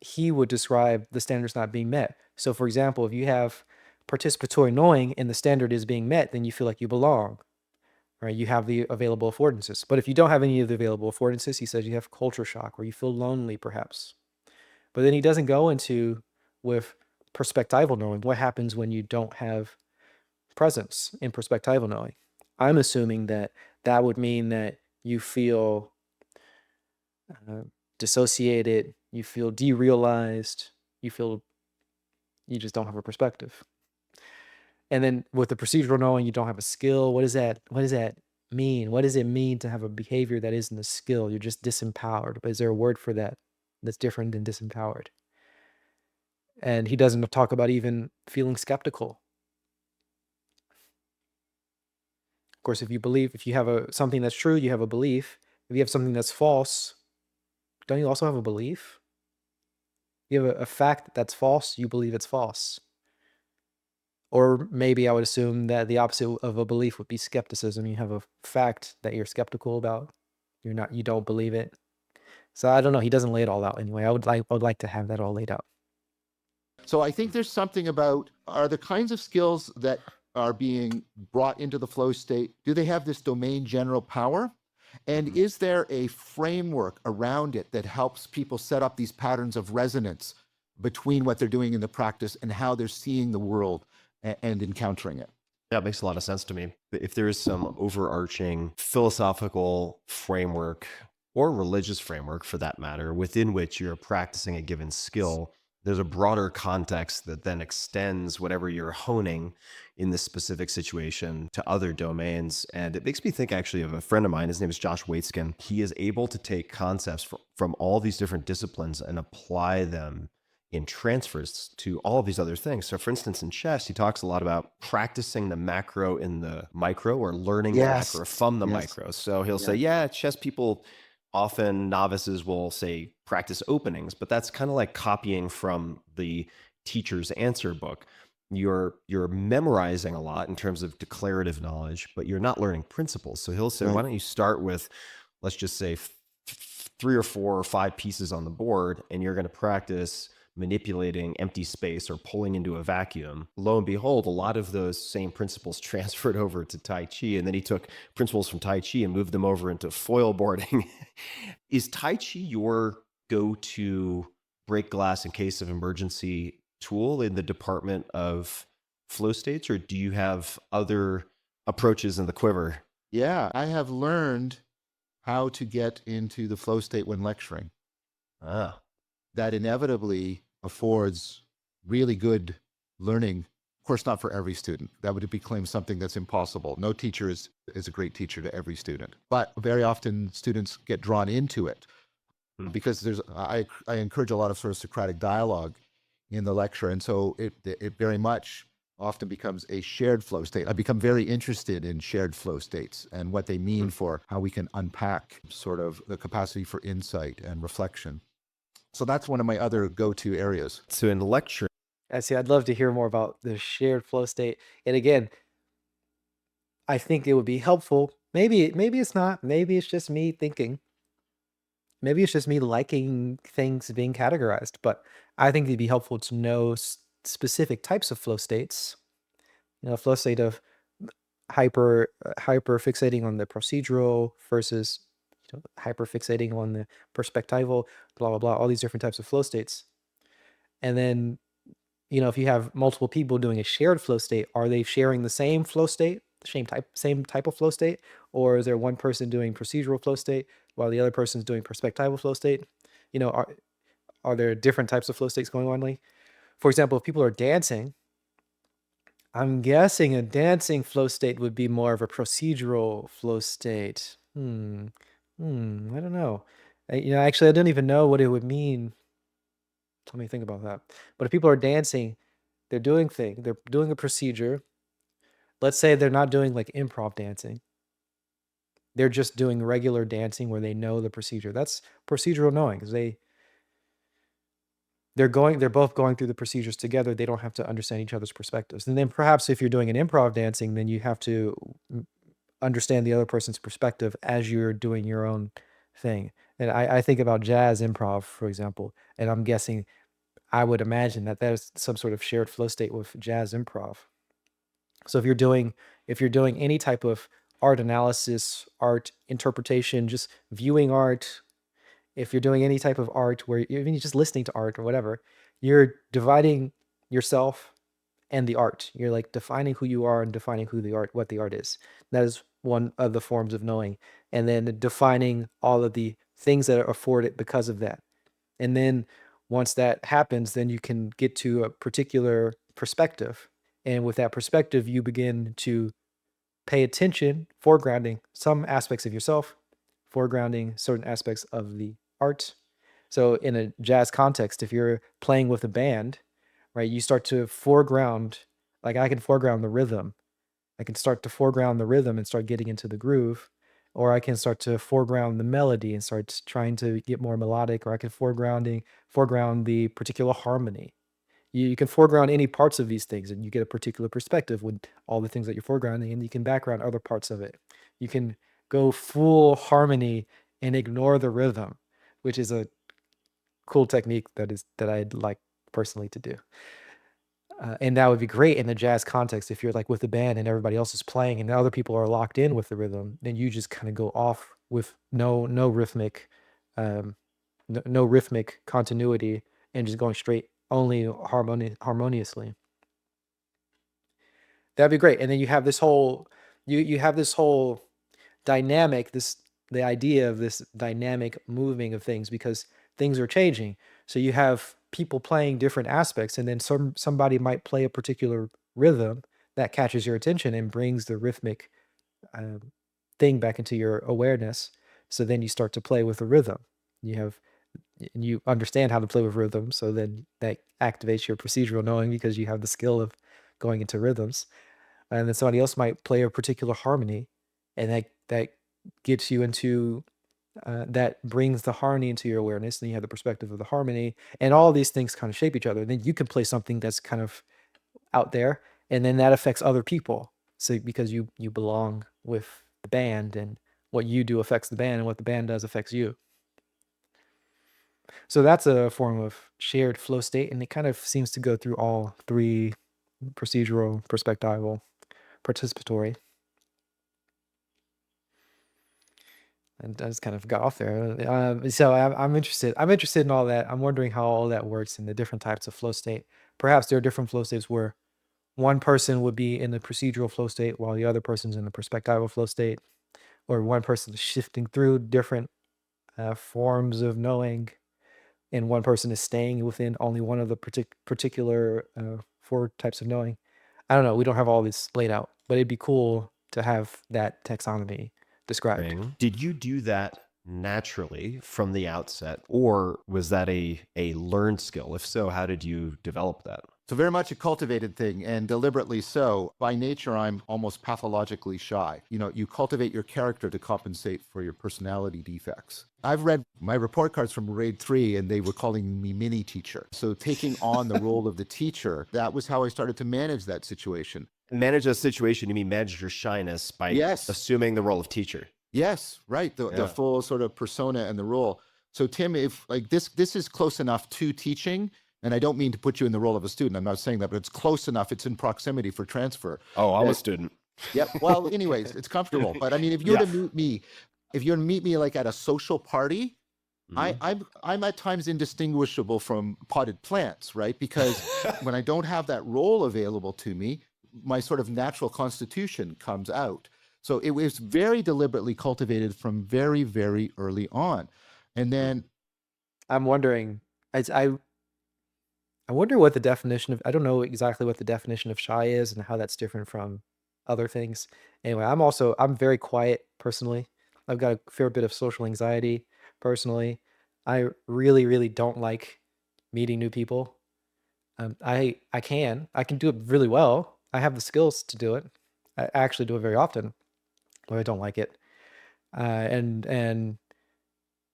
he would describe the standards not being met. So, for example, if you have participatory knowing and the standard is being met, then you feel like you belong, right? You have the available affordances. But if you don't have any of the available affordances, he says you have culture shock, or you feel lonely, perhaps. But then he doesn't go into with perspectival knowing what happens when you don't have presence in perspectival knowing. I'm assuming that that would mean that you feel dissociated, you feel derealized, you feel you just don't have a perspective. And then with the procedural knowing, you don't have a skill. What does that mean? What does it mean to have a behavior that isn't a skill? You're just disempowered. But is there a word for that that's different than disempowered? And he doesn't talk about even feeling skeptical. Of course, if you have something that's true, you have a belief. If you have something that's false, don't you also have a belief? You have a fact that's false, you believe it's false. Or maybe I would assume that the opposite of a belief would be skepticism. You have a fact that you're skeptical about. You don't believe it. So I don't know. He doesn't lay it all out anyway. I would like to have that all laid out. So I think there's something about, are the kinds of skills that are being brought into the flow state, do they have this domain general power? And is there a framework around it that helps people set up these patterns of resonance between what they're doing in the practice and how they're seeing the world and encountering it? That makes a lot of sense to me. If there is some overarching philosophical framework or religious framework for that matter, within which you're practicing a given skill, there's a broader context that then extends whatever you're honing in this specific situation to other domains. And it makes me think actually of a friend of mine. His name is Josh Waitzkin. He is able to take concepts from all these different disciplines and apply them in transfers to all of these other things. So for instance, in chess, he talks a lot about practicing the macro in the micro, or learning the macro from the micro. So he'll say, yeah, chess people, often novices will say practice openings, but that's kind of like copying from the teacher's answer book. You're memorizing a lot in terms of declarative knowledge, but you're not learning principles. So he'll say, why don't you start with, let's just say 3 or 4 or 5 pieces on the board, and you're going to practice manipulating empty space or pulling into a vacuum. Lo and behold, a lot of those same principles transferred over to Tai Chi. And then he took principles from Tai Chi and moved them over into foil boarding. Is Tai Chi your go-to break glass in case of emergency tool in the department of flow states, or do you have other approaches in the quiver? Yeah, I have learned how to get into the flow state when lecturing. That inevitably affords really good learning. Of course, not for every student. That would be claimed something that's impossible. No teacher is a great teacher to every student. But very often students get drawn into it because I encourage a lot of sort of Socratic dialogue in the lecture. And so it very much often becomes a shared flow state. I become very interested in shared flow states and what they mean for how we can unpack sort of the capacity for insight and reflection. So that's one of my other go-to areas. So in lecture, I see. I'd love to hear more about the shared flow state. And again, I think it would be helpful. Maybe it's not. Maybe it's just me thinking. maybe it's just me liking things being categorized, but I think it'd be helpful to know specific types of flow states. Flow state of hyper fixating on the procedural versus hyper fixating on the perspectival, blah blah blah, all these different types of flow states. And then, if you have multiple people doing a shared flow state, are they sharing the same flow state, same type of flow state, or is there one person doing procedural flow state while the other person's doing perspectival flow state? Are there different types of flow states going on? Like, for example, if people are dancing, I'm guessing a dancing flow state would be more of a procedural flow state. I don't know. Actually, I don't even know what it would mean. Let me think about that. But if people are dancing, they're doing a procedure. Let's say they're not doing like improv dancing. They're just doing regular dancing where they know the procedure. That's procedural knowing, because they're both going through the procedures together. They don't have to understand each other's perspectives. And then perhaps if you're doing an improv dancing, then you have to understand the other person's perspective as you're doing your own thing. And I think about jazz improv, for example, and I'm guessing, I would imagine that there's some sort of shared flow state with jazz improv. So if you're doing any type of art analysis, art interpretation, just viewing art, if you're doing any type of art where even you're just listening to art or whatever, you're dividing yourself and the art. You're like defining who you are and defining what the art is. That is one of the forms of knowing. And then defining all of the things that are afforded because of that. And then once that happens, then you can get to a particular perspective. And with that perspective, you begin to pay attention, foregrounding some aspects of yourself, foregrounding certain aspects of the art. So in a jazz context, if you're playing with a band, right, you start to foreground, like I can foreground the rhythm. I can start to foreground the rhythm and start getting into the groove, or I can start to foreground the melody and start trying to get more melodic, or I can foreground the particular harmony. You can foreground any parts of these things and you get a particular perspective with all the things that you're foregrounding, and you can background other parts of it. You can go full harmony and ignore the rhythm, which is a cool technique that I'd like personally to do. And that would be great in the jazz context. If you're like with the band and everybody else is playing and the other people are locked in with the rhythm, then you just kind of go off with no rhythmic, um, no rhythmic continuity, and just going straight only harmoniously. That'd be great. And then you have this whole you have this whole dynamic, the idea of this dynamic moving of things, because things are changing. So you have people playing different aspects, and then somebody might play a particular rhythm that catches your attention and brings the rhythmic um, thing back into your awareness. So then you start to play with the rhythm. You understand how to play with rhythm, so then that activates your procedural knowing because you have the skill of going into rhythms. And then somebody else might play a particular harmony, and that gets you into that brings the harmony into your awareness, and you have the perspective of the harmony, and all these things kind of shape each other. And then you can play something that's kind of out there, and then that affects other people. So because you belong with the band, and what you do affects the band, and what the band does affects you. So that's a form of shared flow state, and it kind of seems to go through all three: procedural, perspectival, participatory. And I just kind of got off there. So I'm interested. I'm interested in all that. I'm wondering how all that works in the different types of flow state. Perhaps there are different flow states where one person would be in the procedural flow state while the other person's in the perspectival flow state, or one person is shifting through different forms of knowing, and one person is staying within only one of the particular four types of knowing. I don't know. We don't have all this laid out, but it'd be cool to have that taxonomy described. Did you do that naturally from the outset, or was that a learned skill? If so, how did you develop that? So very much a cultivated thing, and deliberately so. By nature, I'm almost pathologically shy. You cultivate your character to compensate for your personality defects. I've read my report cards from grade 3, and they were calling me mini teacher. So taking on the role of the teacher, that was how I started to manage that situation. Manage a situation, you mean manage your shyness by Yes. assuming the role of teacher. Yes, right. The full sort of persona and the role. So Tim, if like this is close enough to teaching, and I don't mean to put you in the role of a student. I'm not saying that, but it's close enough. It's in proximity for transfer. Oh, I'm a That, student. yep. Well, anyways, it's comfortable. But I mean, Yeah. if you were to meet me like at a social party, Mhm. I'm at times indistinguishable from potted plants, right? Because when I don't have that role available to me, my sort of natural constitution comes out. So it was very deliberately cultivated from very, very early on. And then I'm wondering, I wonder what the definition of, I don't know exactly what the definition of shy is and how that's different from other things. Anyway, I'm very quiet personally. I've got a fair bit of social anxiety personally. I really, really don't like meeting new people. I can do it really well. I have the skills to do it. I actually do it very often, but I don't like it. And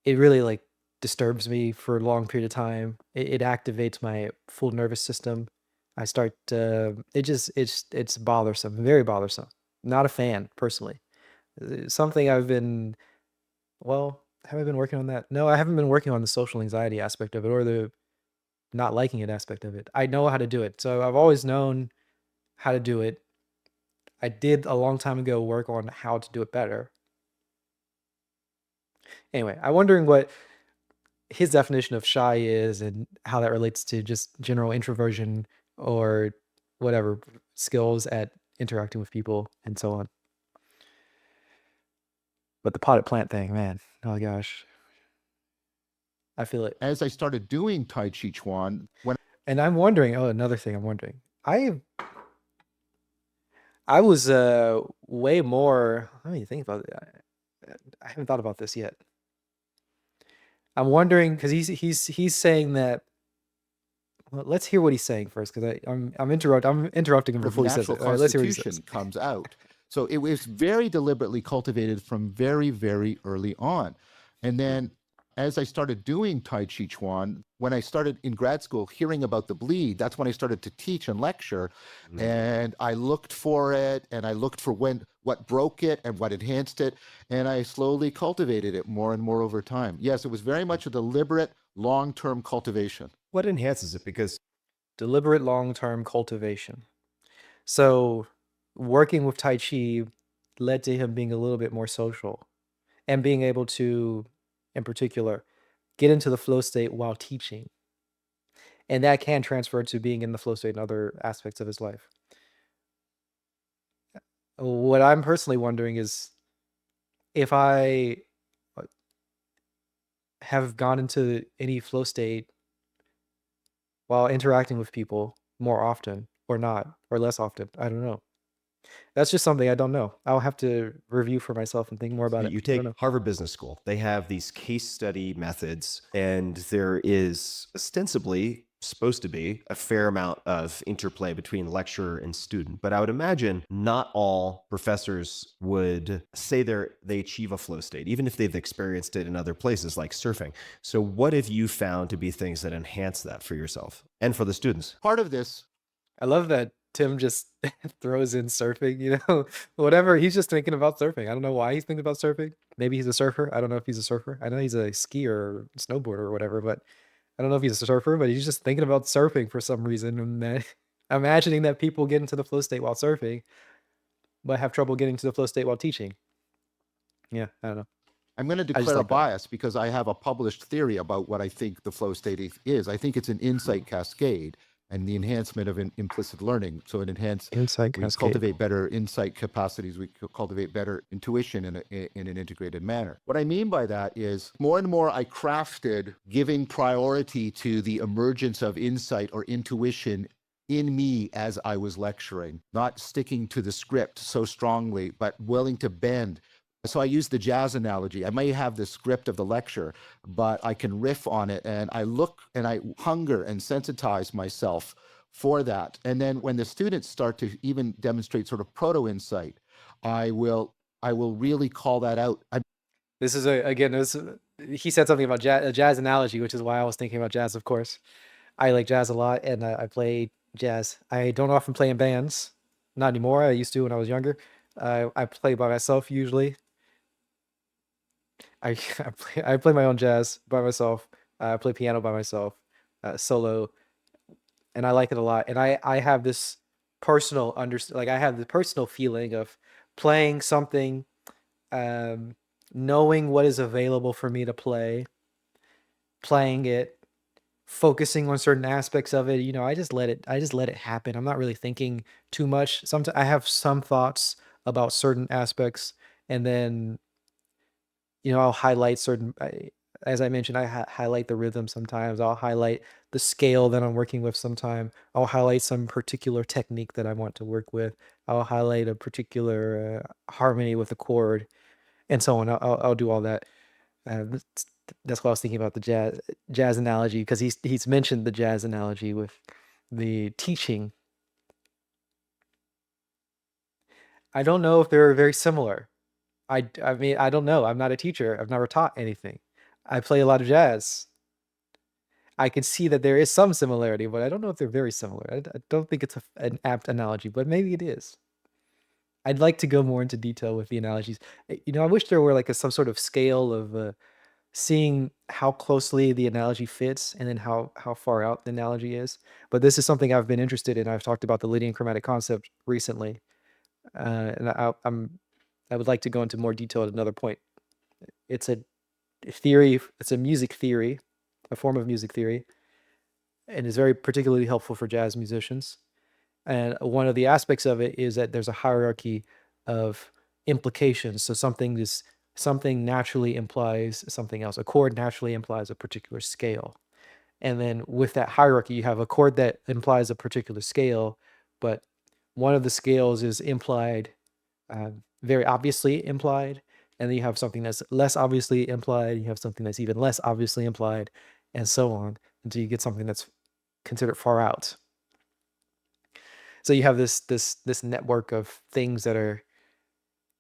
it really like disturbs me for a long period of time. It activates my full nervous system. I start it's bothersome, very bothersome. Not a fan personally. Something I've been well, have I been working on that? No, I haven't been working on the social anxiety aspect of it or the not liking it aspect of it. I know how to do it. So I've always known how to do it. I did a long time ago work on how to do it better. Anyway, I'm wondering what his definition of shy is and how that relates to just general introversion or whatever skills at interacting with people and so on. But the potted plant thing, man, oh gosh, I feel it. as I started doing Tai Chi Chuan, when And I'm wondering, oh, another thing I'm wondering. I was way more, let me think about it. I haven't thought about this yet. I'm wondering because he's saying that. Well, let's hear what he's saying first, because I'm interrupting him of before he says natural it. All right, let's hear what he says. constitution comes out. So it was very deliberately cultivated from very, very early on. And then as I started doing Tai Chi Chuan, when I started in grad school hearing about the bleed, that's when I started to teach and lecture. Mhm. And I looked for it and I looked for what broke it and what enhanced it. And I slowly cultivated it more and more over time. Yes, it was very much a deliberate long-term cultivation. What enhances it? Because Deliberate long-term cultivation. So working with Tai Chi led to him being a little bit more social and being able to, in particular, get into the flow state while teaching. And that can transfer to being in the flow state in other aspects of his life. What I'm personally wondering is if I uh, have gone into any flow state while interacting with people more often or not, or less often. I don't know. That's just something I don't know. I'll have to review for myself and think more about it. you I don't take know. Harvard Business School, they have these case study methods, and there is ostensibly supposed to be a fair amount of interplay between lecturer and student. But I would imagine not all professors would say they achieve a flow state, even if they've experienced it in other places like surfing. So what have you found to be things that enhance that for yourself and for the students? Part of this I love that Tim just throws in surfing, whatever. He's just thinking about surfing. I don't know why he's thinking about surfing. Maybe he's a surfer. I don't know if he's a surfer. I know he's a skier or snowboarder or whatever, but I don't know if he's a surfer, but he's just thinking about surfing for some reason. And imagining that people get into the flow state while surfing, but have trouble getting to the flow state while teaching. Yeah, I don't know. I'm going to I just declare a like that. bias because I have a published theory about what I think the flow state is. I think it's an insight cascade and the enhancement of implicit learning. So Insight we cascade. cultivate better insight capacities. We cultivate better intuition in an integrated manner. What I mean by that is more and more I crafted giving priority to the emergence of insight or intuition in me as I was lecturing, not sticking to the script so strongly, but willing to bend. So I use the jazz analogy. I may have the script of the lecture, but I can riff on it and I look and I hunger and sensitize myself for that. And then when the students start to even demonstrate sort of proto insight, I will really call that out. This is he said something about jazz, a jazz analogy, which is why I was thinking about jazz, of course. I like jazz a lot and I play jazz. I don't often play in bands, not anymore. I used to when I was younger. I play by myself usually. I play my own jazz by myself. I play piano by myself, solo, and I like it a lot. And I have this personal like I have the personal feeling of playing something, um, knowing what is available for me to play, playing it, focusing on certain aspects of it. I just let it happen. I'm not really thinking too much. Sometimes I have some thoughts about certain aspects, and then I'll highlight as I mentioned, I highlight the rhythm sometimes. I'll highlight the scale that I'm working with sometime. I'll highlight some particular technique that I want to work with. I'll highlight a particular harmony with a chord, and so on. I'll do all that. That's why I was thinking about the jazz analogy, because he's mentioned the jazz analogy with the teaching. I don't know if they're very similar. I mean, I don't know. I'm not a teacher. I've never taught anything. I play a lot of jazz. I can see that there is some similarity, but I don't know if they're very similar. I don't think it's an apt analogy, but maybe it is. I'd like to go more into detail with the analogies. I wish there were like some sort of scale of seeing how closely the analogy fits, and then how far out the analogy is. But this is something I've been interested in. I've talked about the Lydian chromatic concept recently, and I would like to go into more detail at another point. It's a theory. It's a music theory, a form of music theory, and is very particularly helpful for jazz musicians. And one of the aspects of it is that there's a hierarchy of implications. So something naturally implies something else. A chord naturally implies a particular scale. And then with that hierarchy, you have a chord that implies a particular scale, but one of the scales is implied, very obviously implied. And then you have something that's less obviously implied. You have something that's even less obviously implied, and so on, until you get something that's considered far out. So you have this network of things that are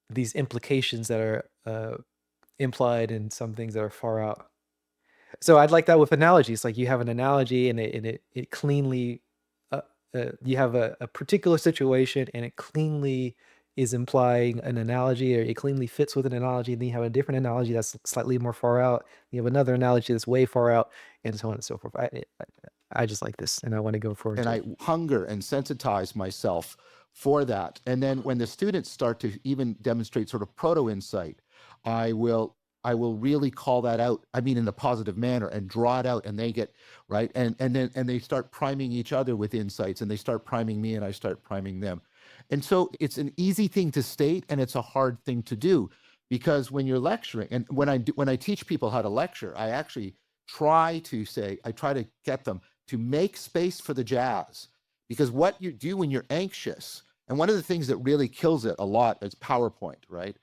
these implications that are implied, and some things that are far out. So I'd like that with analogies. Like, you have an analogy, and it cleanly, uh, you have a particular situation, and it cleanly is implying an analogy, or it cleanly fits with an analogy. And then you have a different analogy that's slightly more far out. You have another analogy that's way far out, and so on and so forth. I just like this, and I want to go forward And to I it. hunger and sensitize myself for that. And then when the students start to even demonstrate sort of proto insight, I will I will really call that out. I mean, in the positive manner, and draw it out, and they get right, and they start priming each other with insights, and they start priming me, and I start priming them. And so it's an easy thing to state, and it's a hard thing to do, because when you're lecturing, and when I teach people how to lecture, I actually I try to get them to make space for the jazz. Because what you do when you're anxious, and one of the things that really kills it a lot is PowerPoint, right?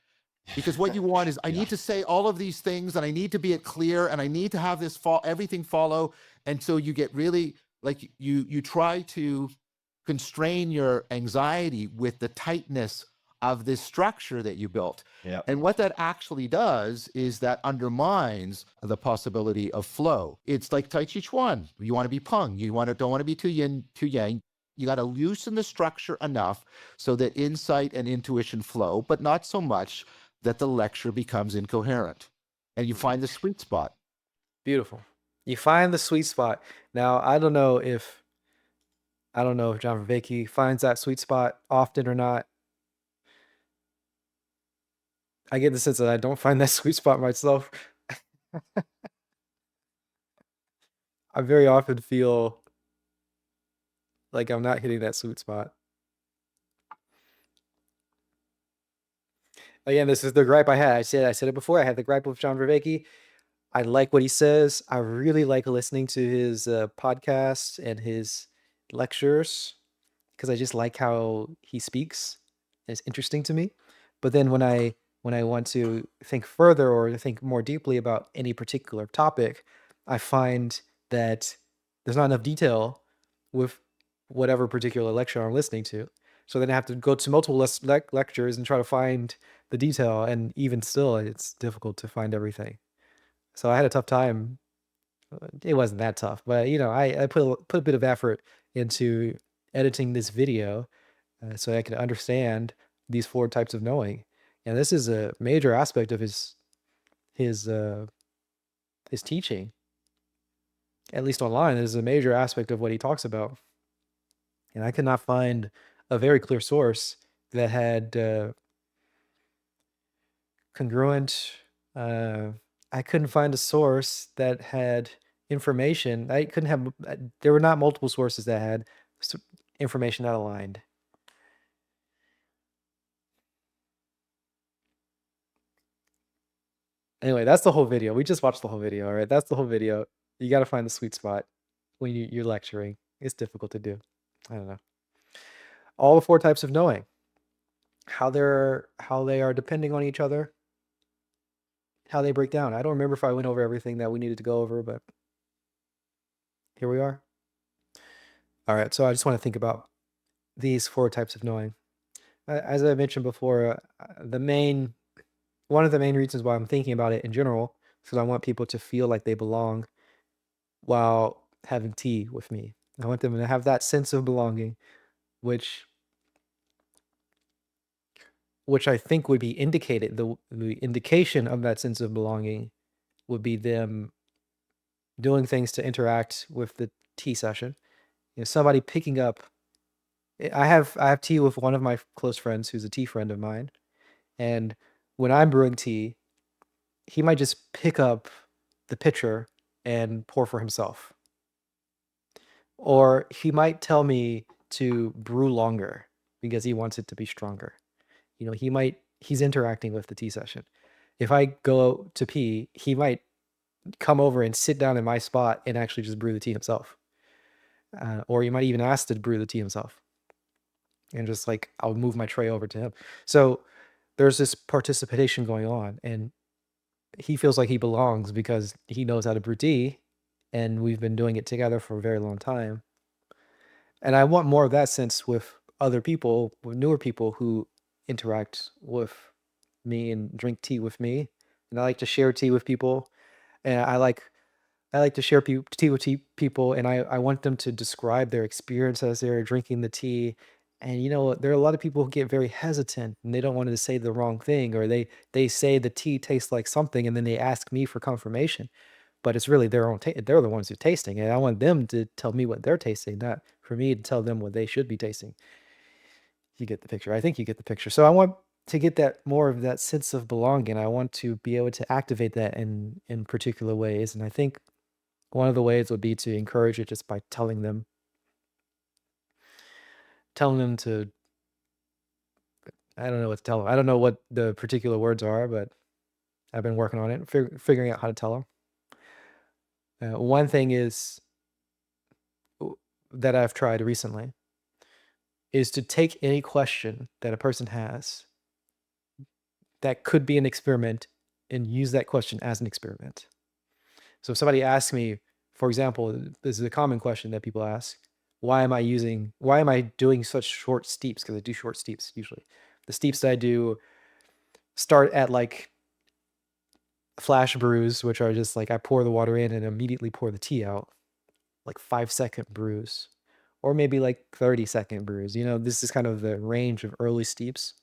Because what you want is, I Yeah. need to say all of these things, and I need to be it clear, and I need to have everything follow. And so you get really, like, you try to constrain your anxiety with the tightness of this structure that you built. Yeah. And what that actually does is that undermines the possibility of flow. It's like Tai Chi Chuan. You want to be Peng. Don't want to be too yin, too yang. You got to loosen the structure enough so that insight and intuition flow, but not so much that the lecture becomes incoherent. And you find the sweet spot. Beautiful. You find the sweet spot. Now, I don't know if John Vervaeke finds that sweet spot often or not. I get the sense that I don't find that sweet spot myself. I very often feel like I'm not hitting that sweet spot. Again, this is the gripe I had. I said it before. I had the gripe with John Vervaeke. I like what he says. I really like listening to his podcasts and his lectures, because I just like how he speaks. It's interesting to me. But then when I want to think further, or to think more deeply about any particular topic, I find that there's not enough detail with whatever particular lecture I'm listening to. So then I have to go to multiple lectures and try to find the detail, and even still, it's difficult to find everything. So I had a tough time. It wasn't that tough, but I put a bit of effort into editing this video, so I can understand these four types of knowing. And this is a major aspect of his teaching, at least online, is a major aspect of what he talks about. And I could not find a very clear source that had congruent. I couldn't find a source that had information. I couldn't have. There were not multiple sources that had information that aligned. Anyway, that's the whole video. We just watched the whole video. All right, that's the whole video. You got to find the sweet spot when you're lecturing. It's difficult to do. I don't know. All the 4 types of knowing, how they are depending on each other, how they break down. I don't remember if I went over everything that we needed to go over, but here we are. All right, so I just want to think about these 4 types of knowing. As I mentioned before, one of the main reasons why I'm thinking about it in general is because I want people to feel like they belong while having tea with me. I want them to have that sense of belonging, which I think would be indicated. The indication of that sense of belonging would be them doing things to interact with the tea session. Somebody picking up. I have tea with one of my close friends who's a tea friend of mine, and when I'm brewing tea, he might just pick up the pitcher and pour for himself. Or he might tell me to brew longer because he wants it to be stronger. He's interacting with the tea session. If I go to pee, he might come over and sit down in my spot and actually just brew the tea himself. Or he might even ask to brew the tea himself. And just like, I'll move my tray over to him. So there's this participation going on, and he feels like he belongs because he knows how to brew tea, and we've been doing it together for a very long time. And I want more of that sense with other people, with newer people who interact with me and drink tea with me. And I like to share tea with people. And I like to share tea with people, and I want them to describe their experience as they're drinking the tea. And there are a lot of people who get very hesitant and they don't want to say the wrong thing, or they say the tea tastes like something, and then they ask me for confirmation. But it's really their own they're the ones who are tasting, and I want them to tell me what they're tasting, not for me to tell them what they should be tasting. You get the picture. I think you get the picture. So I want to get that more of that sense of belonging. I want to be able to activate that in particular ways, and I think one of the ways would be to encourage it just by telling them to. I don't know what to tell them. I don't know what the particular words are, but I've been working on it, figuring out how to tell them. One thing is that I've tried recently is to take any question that a person has that could be an experiment and use that question as an experiment. So if somebody asks me, for example, this is a common question that people ask, why am I doing such short steeps? Because I do short steeps usually. The steeps that I do start at like flash brews, which are just like I pour the water in and immediately pour the tea out, like 5-second brews, or maybe like 30-second brews. This is kind of the range of early steeps.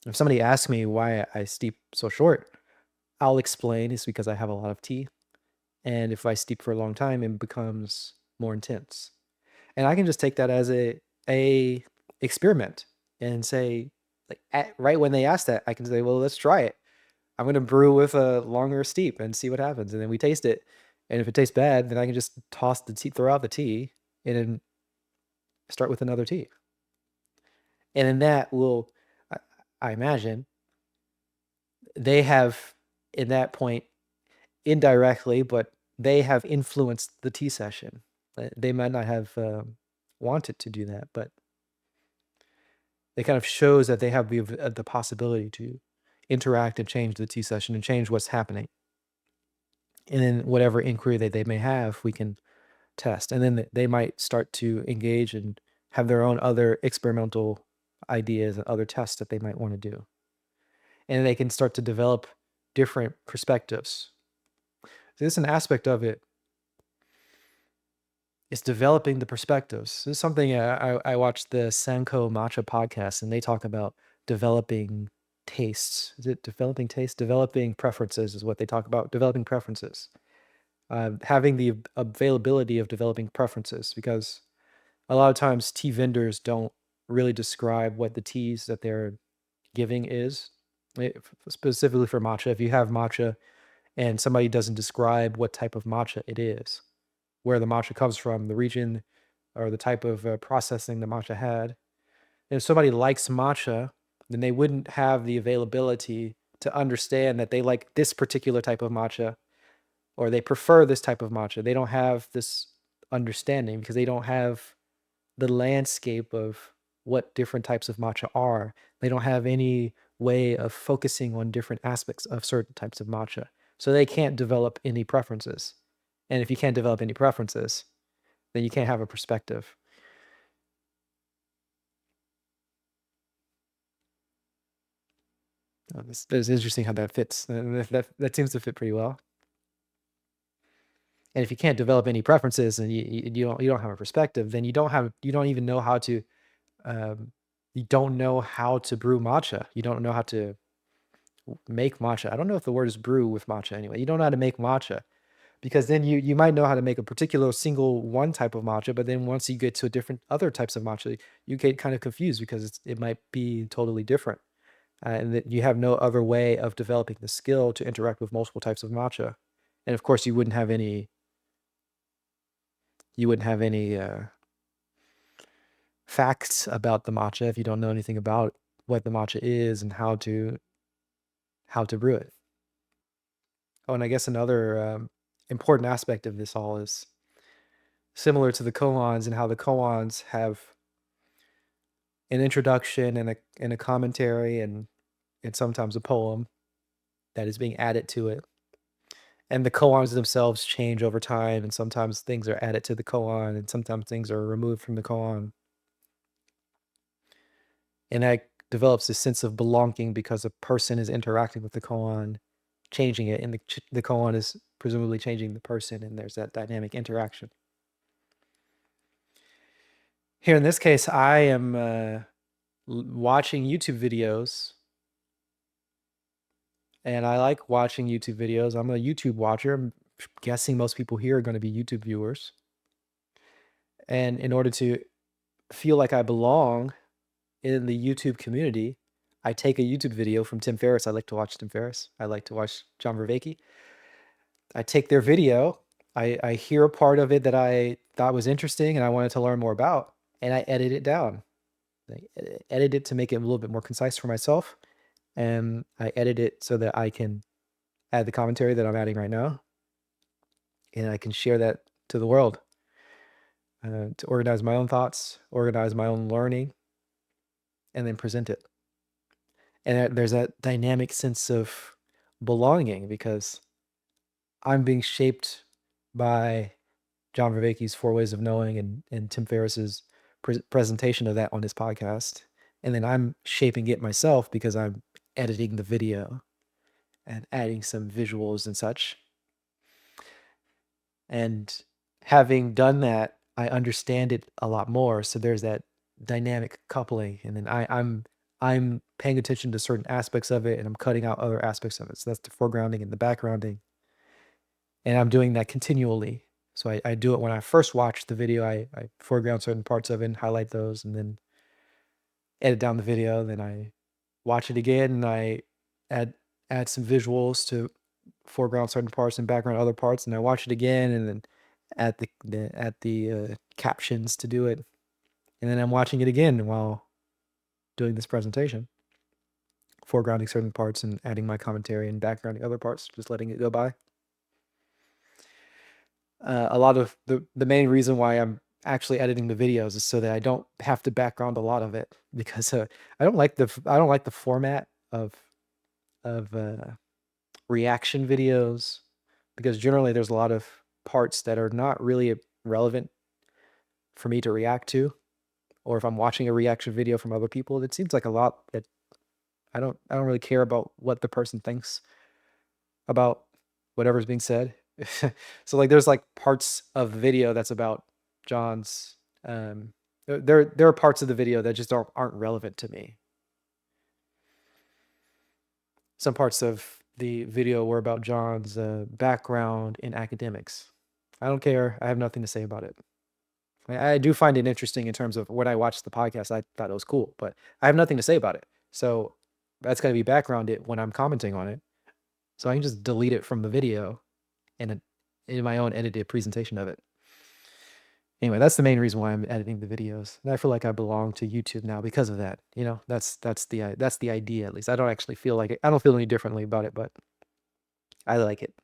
If somebody asks me why I steep so short, I'll explain it's because I have a lot of tea. And if I steep for a long time, it becomes more intense. And I can just take that as a experiment and say, like, right when they ask that, I can say, well, let's try it. I'm going to brew with a longer steep and see what happens. And then we taste it. And if it tastes bad, then I can just throw out the tea and then start with another tea. And then that will, I imagine, they have, in that point, indirectly, but they have influenced the tea session. They might not have wanted to do that, but it kind of shows that they have the possibility to interact and change the tea session and change what's happening. And then whatever inquiry that they may have, we can test. And then they might start to engage and have their own other experimental ideas and other tests that they might want to do. And they can start to develop different perspectives. So this is an aspect of it. It's developing the perspectives. This is something I watched the Sanko Matcha podcast, and they talk about developing tastes. Is it developing tastes? Developing preferences is what they talk about. Developing preferences. Having the availability of developing preferences, because a lot of times tea vendors don't really describe what the teas that they're giving is. Specifically for matcha, if you have matcha and somebody doesn't describe what type of matcha it is, where the matcha comes from, the region, or the type of processing the matcha had. And if somebody likes matcha, then they wouldn't have the availability to understand that they like this particular type of matcha or they prefer this type of matcha. They don't have this understanding because they don't have the landscape of what different types of matcha are. They don't have any way of focusing on different aspects of certain types of matcha. So they can't develop any preferences. And if you can't develop any preferences, then you can't have a perspective. It's interesting how that fits. That seems to fit pretty well. And if you can't develop any preferences and you don't have a perspective, then you don't even know how to you don't know how to brew matcha. You don't know how to make matcha. I don't know if the word is brew with matcha anyway. You don't know how to make matcha, because then you might know how to make a particular single one type of matcha, but then once you get to different other types of matcha, you get kind of confused because it might be totally different. And that you have no other way of developing the skill to interact with multiple types of matcha. And of course, you wouldn't have any facts about the matcha if you don't know anything about what the matcha is and how to brew it. Oh, and I guess another important aspect of this all is similar to the koans, and how the koans have an introduction and a commentary and sometimes a poem that is being added to it. And the koans themselves change over time, and sometimes things are added to the koan, and sometimes things are removed from the koan. And that develops a sense of belonging because a person is interacting with the koan, changing it, and the koan is presumably changing the person, and there's that dynamic interaction. Here in this case, I am watching YouTube videos, and I like watching YouTube videos. I'm a YouTube watcher. I'm guessing most people here are going to be YouTube viewers. And in order to feel like I belong in the YouTube community, I take a YouTube video from Tim Ferriss. I like to watch Tim Ferriss. I like to watch John Vervaeke. I take their video. I hear a part of it that I thought was interesting and I wanted to learn more about, and I edit it down. I edit it to make it a little bit more concise for myself, and I edit it so that I can add the commentary that I'm adding right now, and I can share that to the world, to organize my own thoughts, organize my own learning, and then present it. And there's that dynamic sense of belonging because I'm being shaped by John Vervaeke's Four Ways of Knowing and Tim Ferriss's presentation of that on his podcast. And then I'm shaping it myself because I'm editing the video and adding some visuals and such. And having done that, I understand it a lot more. So there's that dynamic coupling. And then I'm paying attention to certain aspects of it and I'm cutting out other aspects of it. So that's the foregrounding and the backgrounding. And I'm doing that continually. So I do it when I first watch the video. I foreground certain parts of it and highlight those and then edit down the video. Then I watch it again and I add some visuals to foreground certain parts and background other parts. And I watch it again and then add the captions to do it. And then I'm watching it again while doing this presentation, foregrounding certain parts and adding my commentary and backgrounding other parts, just letting it go by. A lot of the main reason why I'm actually editing the videos is so that I don't have to background a lot of it, because I don't like the format of reaction videos, because generally there's a lot of parts that are not really relevant for me to react to, or if I'm watching a reaction video from other people, it seems like a lot that I don't really care about what the person thinks about whatever's being said. So like there's like parts of the video that's about John's there are parts of the video that just aren't relevant to me. some parts of the video were about John's background in academics. I don't care. I have nothing to say about it. I do find it interesting in terms of when I watched the podcast, I thought it was cool, but I have nothing to say about it. So that's got to be backgrounded when I'm commenting on it. So I can just delete it from the video and in my own edited presentation of it. Anyway, that's the main reason why I'm editing the videos. And I feel like I belong to YouTube now because of that. You know, that's the idea at least. I don't actually feel like it. I don't feel any differently about it, but I like it.